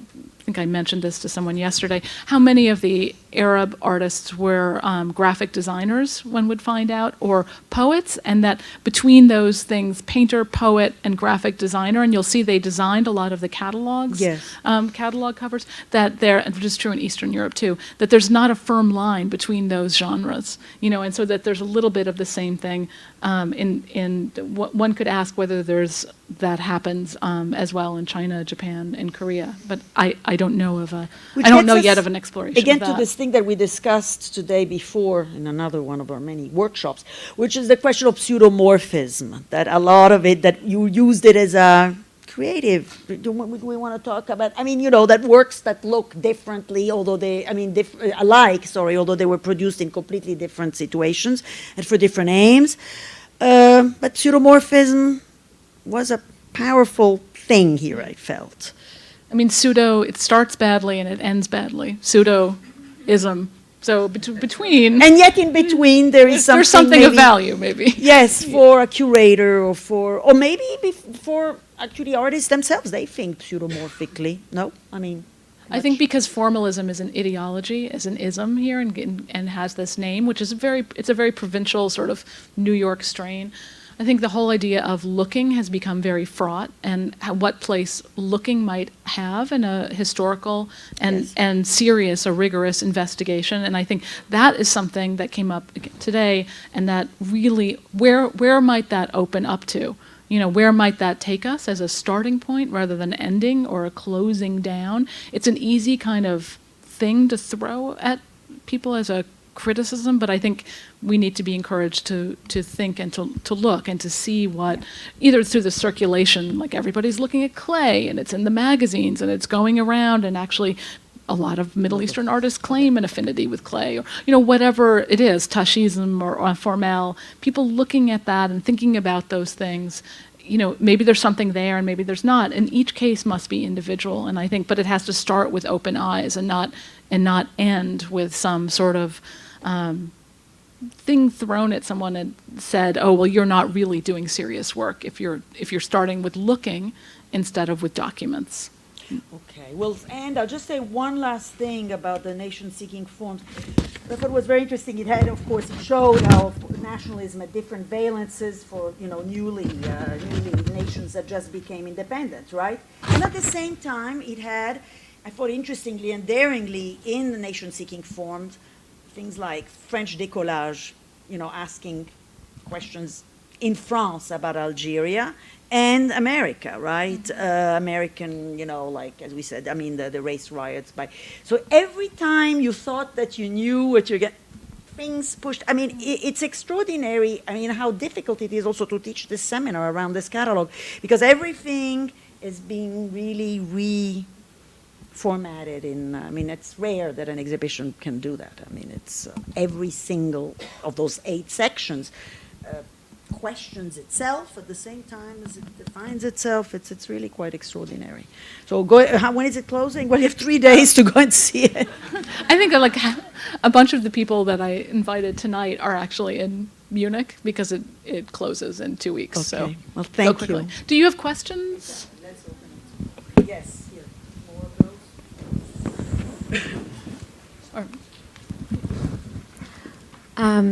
B: think I mentioned this to someone yesterday, how many of the Arab artists were graphic designers, one would find out, or poets, and that between those things, painter, poet, and graphic designer, and you'll see they designed a lot of the catalogs,
C: Yes.
B: catalog covers, which is true in Eastern Europe too, that there's not a firm line between those genres, and so that there's a little bit of the same thing one could ask whether that happens as well in China, Japan, and Korea, but I don't know
C: Which
B: I don't
C: gets
B: know
C: us
B: yet of an exploration
C: again
B: of
C: to
B: that.
C: this thing that we discussed today before in another one of our many workshops, which is the question of pseudomorphism, that a lot of it, that you used it as a creative, do we want to talk about, that works that look differently, although although they were produced in completely different situations and for different aims, but pseudomorphism was a powerful thing here, I felt.
B: Pseudo, it starts badly and it ends badly. Pseudo-ism. So between...
C: And yet in between there is something...
B: There's something of value, maybe.
C: Yes, for a curator or maybe for actually artists themselves. They think pseudomorphically. No?
B: I think because formalism is an ideology, is an ism here, and has this name, which is it's a very provincial sort of New York strain. I think the whole idea of looking has become very fraught, and what place looking might have in a historical and serious or rigorous investigation. And I think that is something that came up today, and that really, where might that open up to? Where might that take us as a starting point rather than ending or a closing down? It's an easy kind of thing to throw at people as a criticism, but I think we need to be encouraged to think and to look and to see what, either through the circulation, like everybody's looking at clay and it's in the magazines and it's going around, and actually a lot of Middle Eastern artists claim an affinity with clay, or whatever it is, Tashism or Formel, people looking at that and thinking about those things. Maybe there's something there and maybe there's not, and each case must be individual, and I think, but it has to start with open eyes and not end with some sort of thing thrown at someone and said, oh, well, you're not really doing serious work if you're starting with looking instead of with documents.
C: Okay, well, and I'll just say one last thing about the nation-seeking forms. I thought it was very interesting. It had, of course, it showed how nationalism had different valences for, newly nations that just became independent, right? And at the same time, it had, I thought interestingly and daringly, in the nation-seeking forms, things like French décollage, asking questions in France about Algeria, and America, right? American, like, as we said, the race riots. So every time you thought that you knew what you're getting, things pushed. It's extraordinary, how difficult it is also to teach this seminar around this catalog, because everything is being really reformatted it's rare that an exhibition can do that. It's every single of those 8 sections questions itself at the same time as it defines itself. It's really quite extraordinary. So when is it closing? Well, you have 3 days to go and see it.
B: I think a bunch of the people that I invited tonight are actually in Munich because it closes in 2 weeks.
C: Okay.
B: So
C: Well, thank you.
B: Do you have questions?
C: Let's open it. Yes, here. More of those.
B: Or,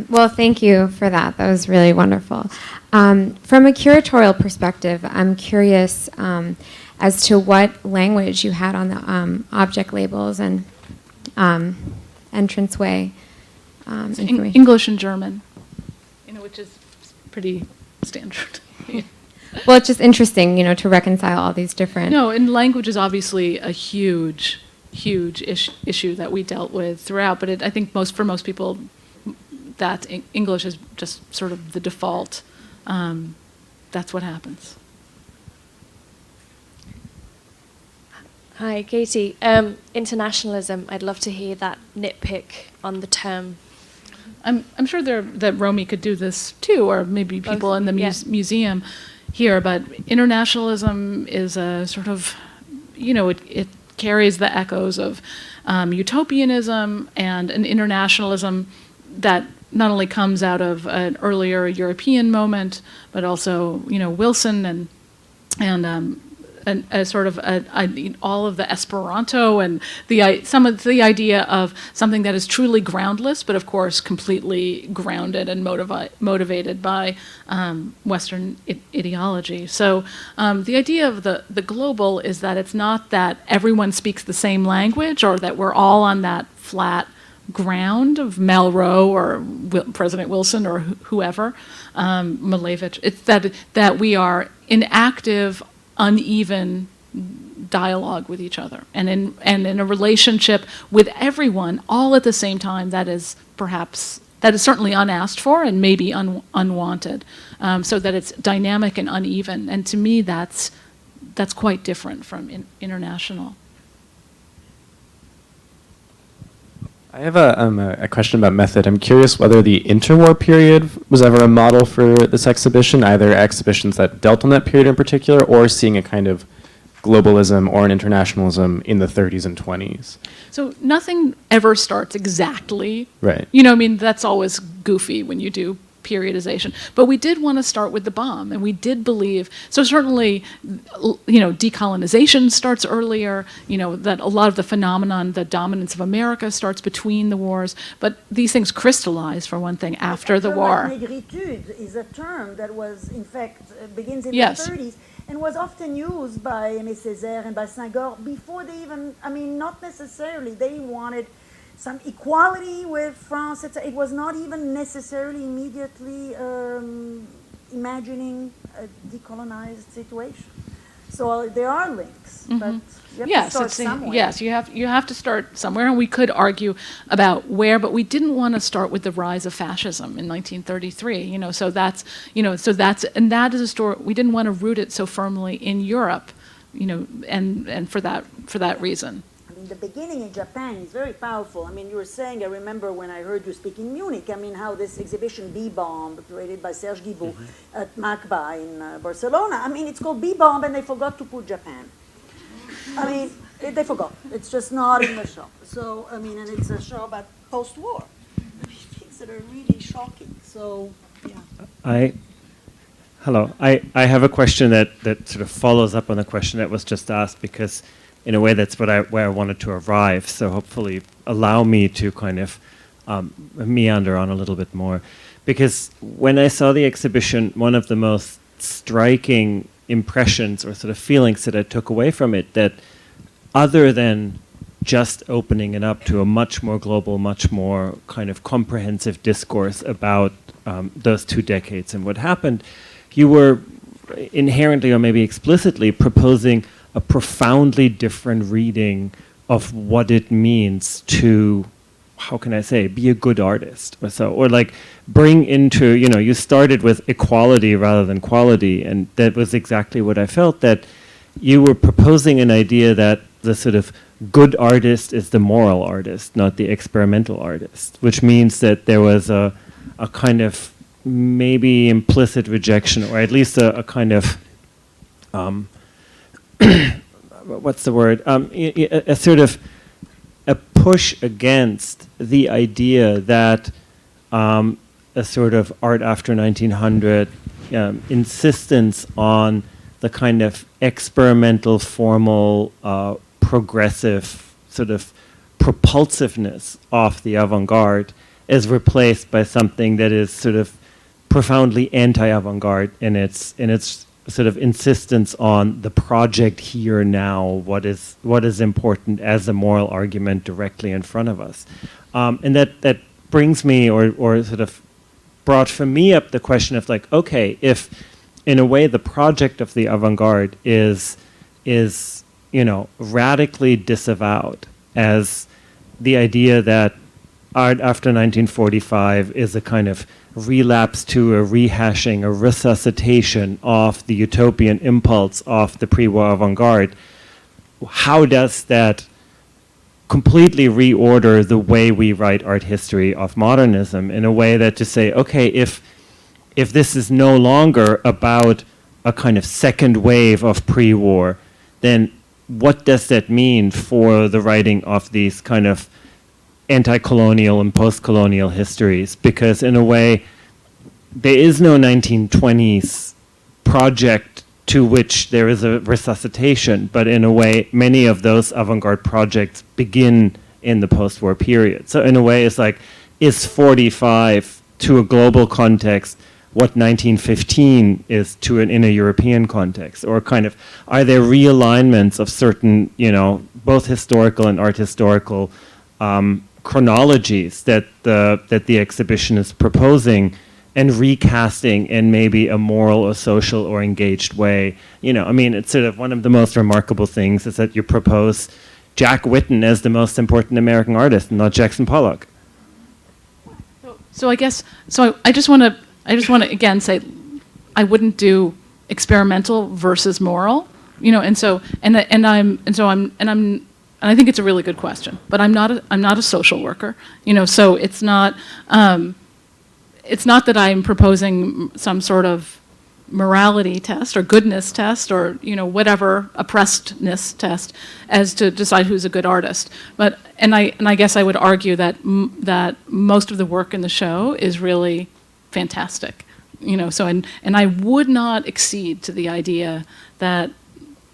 D: Well, thank you for that. That was really wonderful. From a curatorial perspective, I'm curious as to what language you had on the object labels and entranceway information.
B: English and German, which is pretty standard.
D: Well, it's just interesting, to reconcile all these different...
B: No, and language is obviously a huge issue that we dealt with throughout, but I think for most people, that English is just sort of the default. That's what happens.
E: Hi, Katy. Internationalism, I'd love to hear that nitpick on the term.
B: I'm sure that Romy could do this too, or maybe people in the museum here, but internationalism is a sort of, it carries the echoes of utopianism and an internationalism that not only comes out of an earlier European moment, but also, Wilson and a sort of all of the Esperanto and some of the idea of something that is truly groundless, but of course completely grounded and motivated by Western ideology. So the idea of the global is that it's not that everyone speaks the same language or that we're all on that flat ground of Malraux or President Wilson or whoever, Malevich. It's that we are in active, uneven dialogue with each other and in a relationship with everyone all at the same time that is certainly unasked for and maybe unwanted, so that it's dynamic and uneven. And to me, that's quite different from international.
F: I have a question about method. I'm curious whether the interwar period was ever a model for this exhibition, either exhibitions that dealt on that period in particular, or seeing a kind of globalism or an internationalism in the 30s and 20s.
B: So nothing ever starts exactly.
F: Right.
B: That's always goofy when you do periodization. But we did want to start with the bomb, and we did believe, so certainly, decolonization starts earlier, that a lot of the phenomenon, the dominance of America starts between the wars, but these things crystallize, for one thing, after the war.
C: Négritude is a term that was, in fact, begins in
B: Yes.
C: the 30s and was often used by Aimé Césaire and by Senghor before they even, not necessarily, they wanted some equality with France. It was not even necessarily immediately imagining a decolonized situation. So there are links, but you have to start somewhere.
B: Yes, you have to start somewhere, and we could argue about where, but we didn't want to start with the rise of fascism in 1933. So that is a story. We didn't want to root it so firmly in Europe, and for that reason.
C: The beginning in Japan is very powerful. You were saying, I remember when I heard you speak in Munich, how this exhibition B-Bomb, created by Serge Guibault at MACBA in Barcelona, it's called B-Bomb and they forgot to put Japan. They forgot. It's just not in the show. So, and it's a show about post-war. Things that are really shocking. So, yeah.
G: Hello. I have a question that sort of follows up on the question that was just asked, because in a way that's where I wanted to arrive, so hopefully allow me to kind of meander on a little bit more. Because when I saw the exhibition, one of the most striking impressions or sort of feelings that I took away from it, that other than just opening it up to a much more global, much more kind of comprehensive discourse about those 2 decades and what happened, you were inherently or maybe explicitly proposing a profoundly different reading of what it means to, how can I say, be a good artist or so, or like bring into, you started with equality rather than quality, and that was exactly what I felt, that you were proposing an idea that the sort of good artist is the moral artist, not the experimental artist, which means that there was a kind of maybe implicit rejection, or at least a kind of what's the word? A sort of a push against the idea that a sort of art after 1900 insistence on the kind of experimental, formal, progressive sort of propulsiveness of the avant-garde is replaced by something that is sort of profoundly anti-avant-garde in its sort of insistence on the project here now, what is important as a moral argument directly in front of us. And that brings me, or sort of brought for me up the question of like, okay, if in a way the project of the avant-garde is radically disavowed as the idea that art after 1945 is a kind of relapse to a rehashing, a resuscitation of the utopian impulse of the pre-war avant-garde, how does that completely reorder the way we write art history of modernism in a way that to say, okay, if this is no longer about a kind of second wave of pre-war, then what does that mean for the writing of these kind of anti-colonial and post-colonial histories? Because in a way, there is no 1920s project to which there is a resuscitation, but in a way, many of those avant-garde projects begin in the post-war period. So in a way, it's like, is 45 to a global context what 1915 is to in a European context? Or kind of, are there realignments of certain, both historical and art historical chronologies that the exhibition is proposing and recasting in maybe a moral or social or engaged way? It's sort of one of the most remarkable things is that you propose Jack Whitten as the most important American artist, not Jackson Pollock.
B: So I just want to again say, I wouldn't do experimental versus moral, and I think it's a really good question, but I'm not a social worker, so it's not that I'm proposing some sort of morality test or goodness test or whatever oppressedness test as to decide who's a good artist. But I guess I would argue that that most of the work in the show is really fantastic, So and I would not accede to the idea that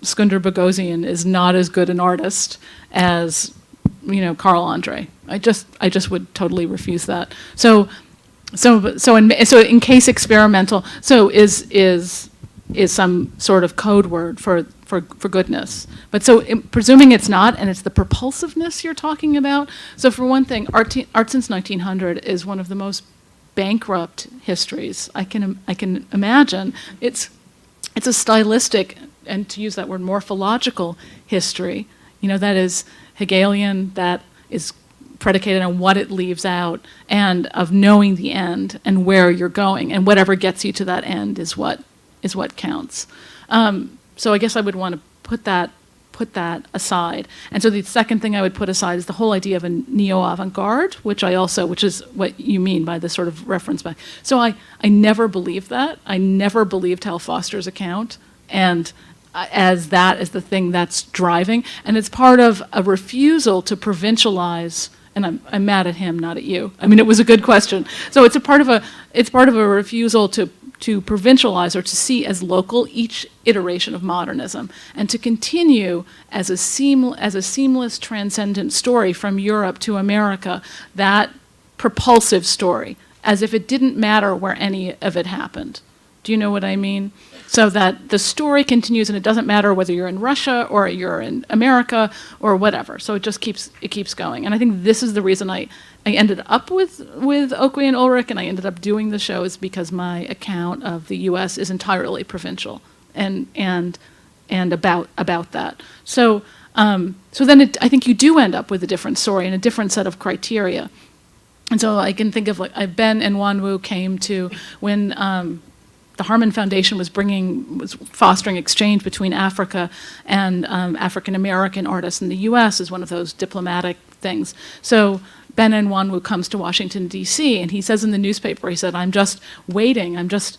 B: Skünder Boghossian is not as good an artist as Carl Andre. I just would totally refuse that. So in case experimental, so is some sort of code word for goodness. But presuming it's not, and it's the propulsiveness you're talking about. So for one thing, art since 1900 is one of the most bankrupt histories I can imagine. It's a stylistic, and to use that word, morphological history. That is Hegelian. That is predicated on what it leaves out, and of knowing the end and where you're going, and whatever gets you to that end is what counts. So I guess I would want to put that aside. And so the second thing I would put aside is the whole idea of a neo-avant-garde, which is what you mean by this sort of reference back. So I never believed that. I never believed Hal Foster's account, and as that is the thing that's driving, and it's part of a refusal to provincialize. And I'm mad at him, not at you. It was a good question. So it's part of a refusal to provincialize or to see as local each iteration of modernism, and to continue as a seamless, transcendent story from Europe to America, that propulsive story, as if it didn't matter where any of it happened. Do you know what I mean? So that the story continues, and it doesn't matter whether you're in Russia or you're in America or whatever. So it just keeps going. And I think this is the reason I ended up with Oakley and Ulrich, and I ended up doing the show, is because my account of the U.S. is entirely provincial and about that. So then I think you do end up with a different story and a different set of criteria. And so I can think of Ben and Wanwu came to when the Harman Foundation was fostering exchange between Africa and African American artists in the U.S. as one of those diplomatic things. So Ben and Wanwu comes to Washington D.C. and he says in the newspaper, he said, "I'm just waiting. I'm just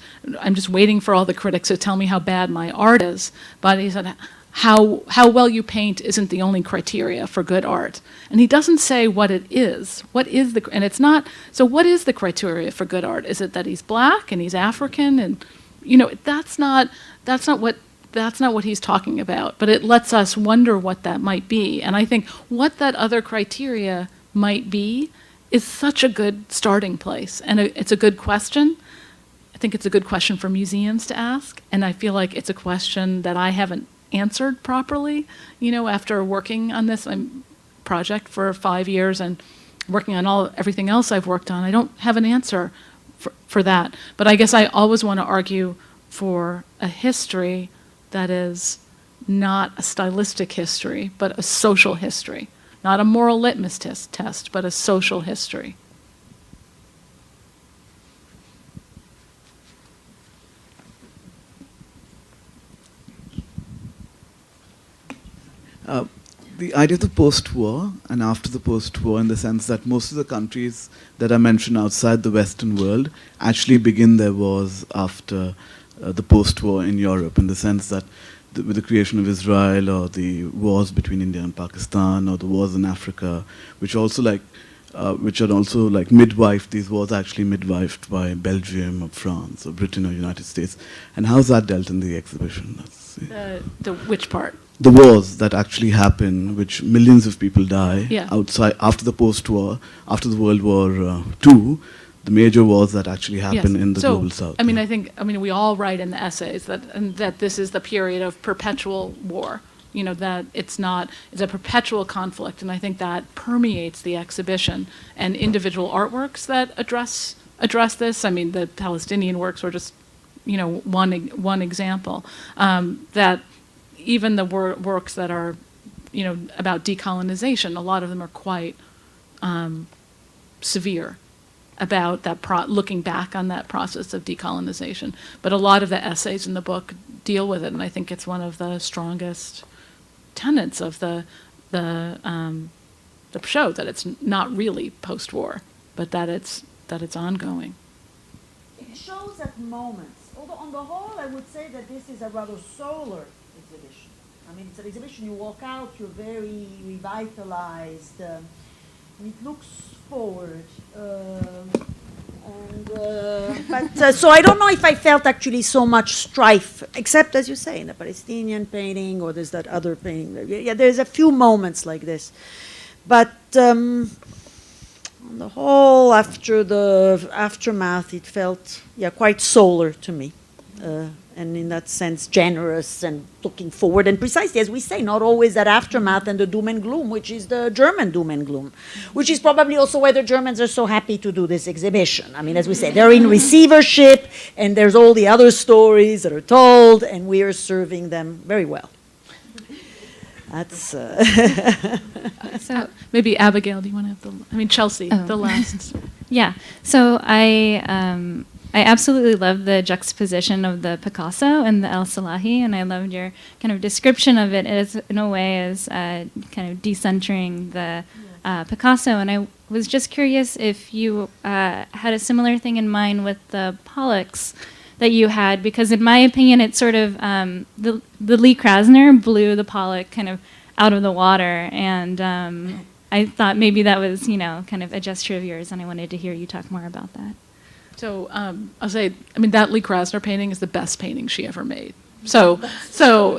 B: waiting for all the critics to tell me how bad my art is." But he said, how well you paint isn't the only criteria for good art. And he doesn't say what it is. What is the criteria for good art? Is it that he's black and he's African? And that's not what he's talking about. But it lets us wonder what that might be. And I think what that other criteria might be is such a good starting place. And it's a good question. I think it's a good question for museums to ask. And I feel like it's a question that I haven't answered properly, after working on this project for 5 years and working on everything else I've worked on. I don't have an answer for that. But I guess I always want to argue for a history that is not a stylistic history, but a social history. Not a moral litmus test, but a social history.
H: The idea of the post-war and after the post-war, in the sense that most of the countries that are mentioned outside the Western world actually begin their wars after the post-war in Europe, in the sense that with the creation of Israel, or the wars between India and Pakistan, or the wars in Africa, which are also like midwifed. These wars are actually midwifed by Belgium or France or Britain or United States. And how's that dealt in the exhibition?
B: The which part?
H: The wars that actually happen, which millions of people die outside after the post-war, after the World War II, the major wars that actually happen in the global south.
B: I mean, we all write in the essays that this is the period of perpetual war. You know, that it's a perpetual conflict, and I think that permeates the exhibition and individual artworks that address this. I mean, the Palestinian works were just, you know, one example. That even the works that are, you know, about decolonization, a lot of them are quite severe about that looking back on that process of decolonization. But a lot of the essays in the book deal with it, and I think it's one of the strongest tenets of the show, that it's not really post-war, but that it's ongoing.
C: It shows at moments. Although on the whole, I would say that this is a rather solar exhibition. I mean, it's an exhibition. You walk out, you're very revitalized. It looks forward. So I don't know if I felt actually so much strife, except, as you say, in the Palestinian painting, or there's that other painting. Yeah, there's a few moments like this. But on the whole, after the aftermath, it felt, quite solar to me. And in that sense, generous and looking forward. And precisely, as we say, not always that aftermath and the doom and gloom, which is the German doom and gloom, which is probably also why the Germans are so happy to do this exhibition. I mean, as we say, they're in receivership, and there's all the other stories that are told, and we are serving them very well. That's...
B: So maybe Abigail, do you want to have Chelsea, the last.
I: Yeah, so I absolutely love the juxtaposition of the Picasso and the El Salahi, and I loved your kind of description of it as, in a way, as kind of decentering the Picasso. And I was just curious if you had a similar thing in mind with the Pollocks that you had, because in my opinion, it's sort of the Lee Krasner blew the Pollock kind of out of the water, and I thought maybe that was, you know, kind of a gesture of yours, and I wanted to hear you talk more about that.
B: So I'll say, that Lee Krasner painting is the best painting she ever made. So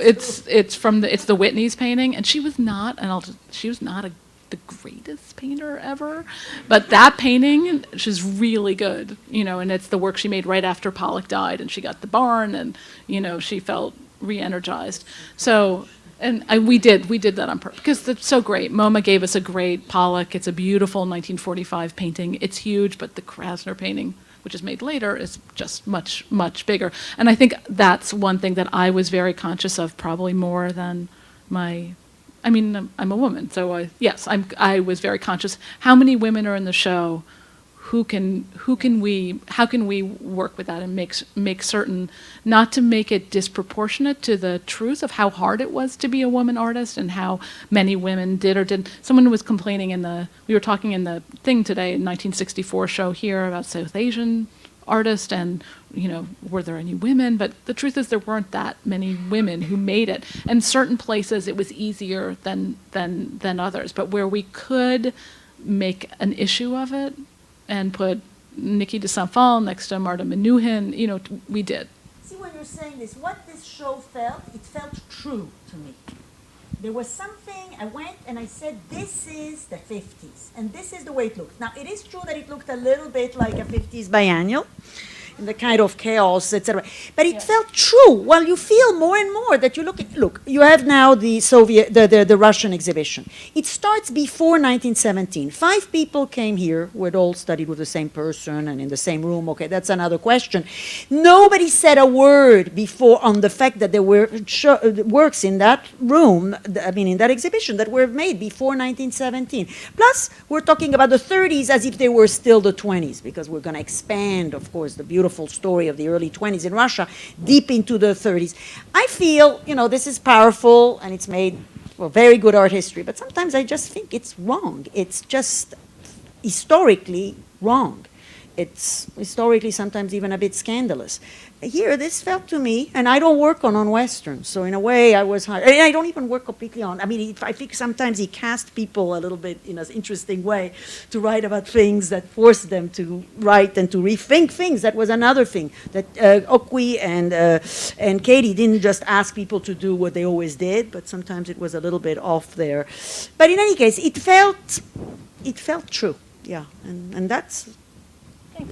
B: it's the Whitney's painting, and she was not the greatest painter ever, but that painting, she's really good, you know, and it's the work she made right after Pollock died, and she got the barn, and, you know, she felt re-energized. So, and we did that on purpose, because it's so great. MoMA gave us a great Pollock. It's a beautiful 1945 painting. It's huge, but the Krasner painting, which is made later, is just much, much bigger. And I think that's one thing that I was very conscious of, probably more than I'm a woman, so I was very conscious. How many women are in the show? How can we work with that and make certain, not to make it disproportionate to the truth of how hard it was to be a woman artist and how many women did or didn't. Someone was complaining we were talking in the thing today, 1964 show here, about South Asian artists, and, you know, were there any women? But the truth is there weren't that many women who made it. And certain places it was easier than others. But where we could make an issue of it and put Nikki de Saint-Phal next to Marta Menuhin, you know, we did.
C: See, when you're saying this, what this show felt, it felt true to me. There was something, I went and I said, this is the 50s, and this is the way it looked. Now, it is true that it looked a little bit like a 50s biennial, in the kind of chaos, etc. But it felt true. Well, you feel more and more that you look, you have now the the Russian exhibition. It starts before 1917. 5 people came here who had all studied with the same person and in the same room. Okay, that's another question. Nobody said a word before on the fact that there were works in that room, in that exhibition, that were made before 1917. Plus, we're talking about the 30s as if they were still the 20s, because we're going to expand, of course, the beautiful story of the early 20s in Russia deep into the 30s. I feel, you know, this is powerful, and it's made well, very good art history, but sometimes I just think it's wrong. It's just historically wrong. It's historically sometimes even a bit scandalous. Here, this felt to me, and I don't work on Western, so in a way I was hired. And I don't even work completely on, I mean, I think sometimes he cast people a little bit in an interesting way to write about things that forced them to write and to rethink things. That was another thing, that Okwi and Katy didn't just ask people to do what they always did, but sometimes it was a little bit off there. But in any case, it felt true, yeah, and that's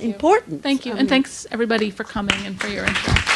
C: important.
B: Thank you, and thanks everybody for coming and for your interest.